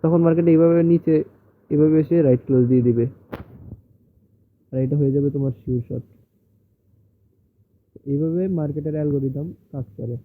তখন মার্কেট এইভাবে নিচে এভাবে এসে রাইট ক্লোজ দিয়ে দিবে, আর এটা হয়ে যাবে তোমার শিওর শট। এইভাবে মার্কেটের অ্যালগোরিদম কাজ করে।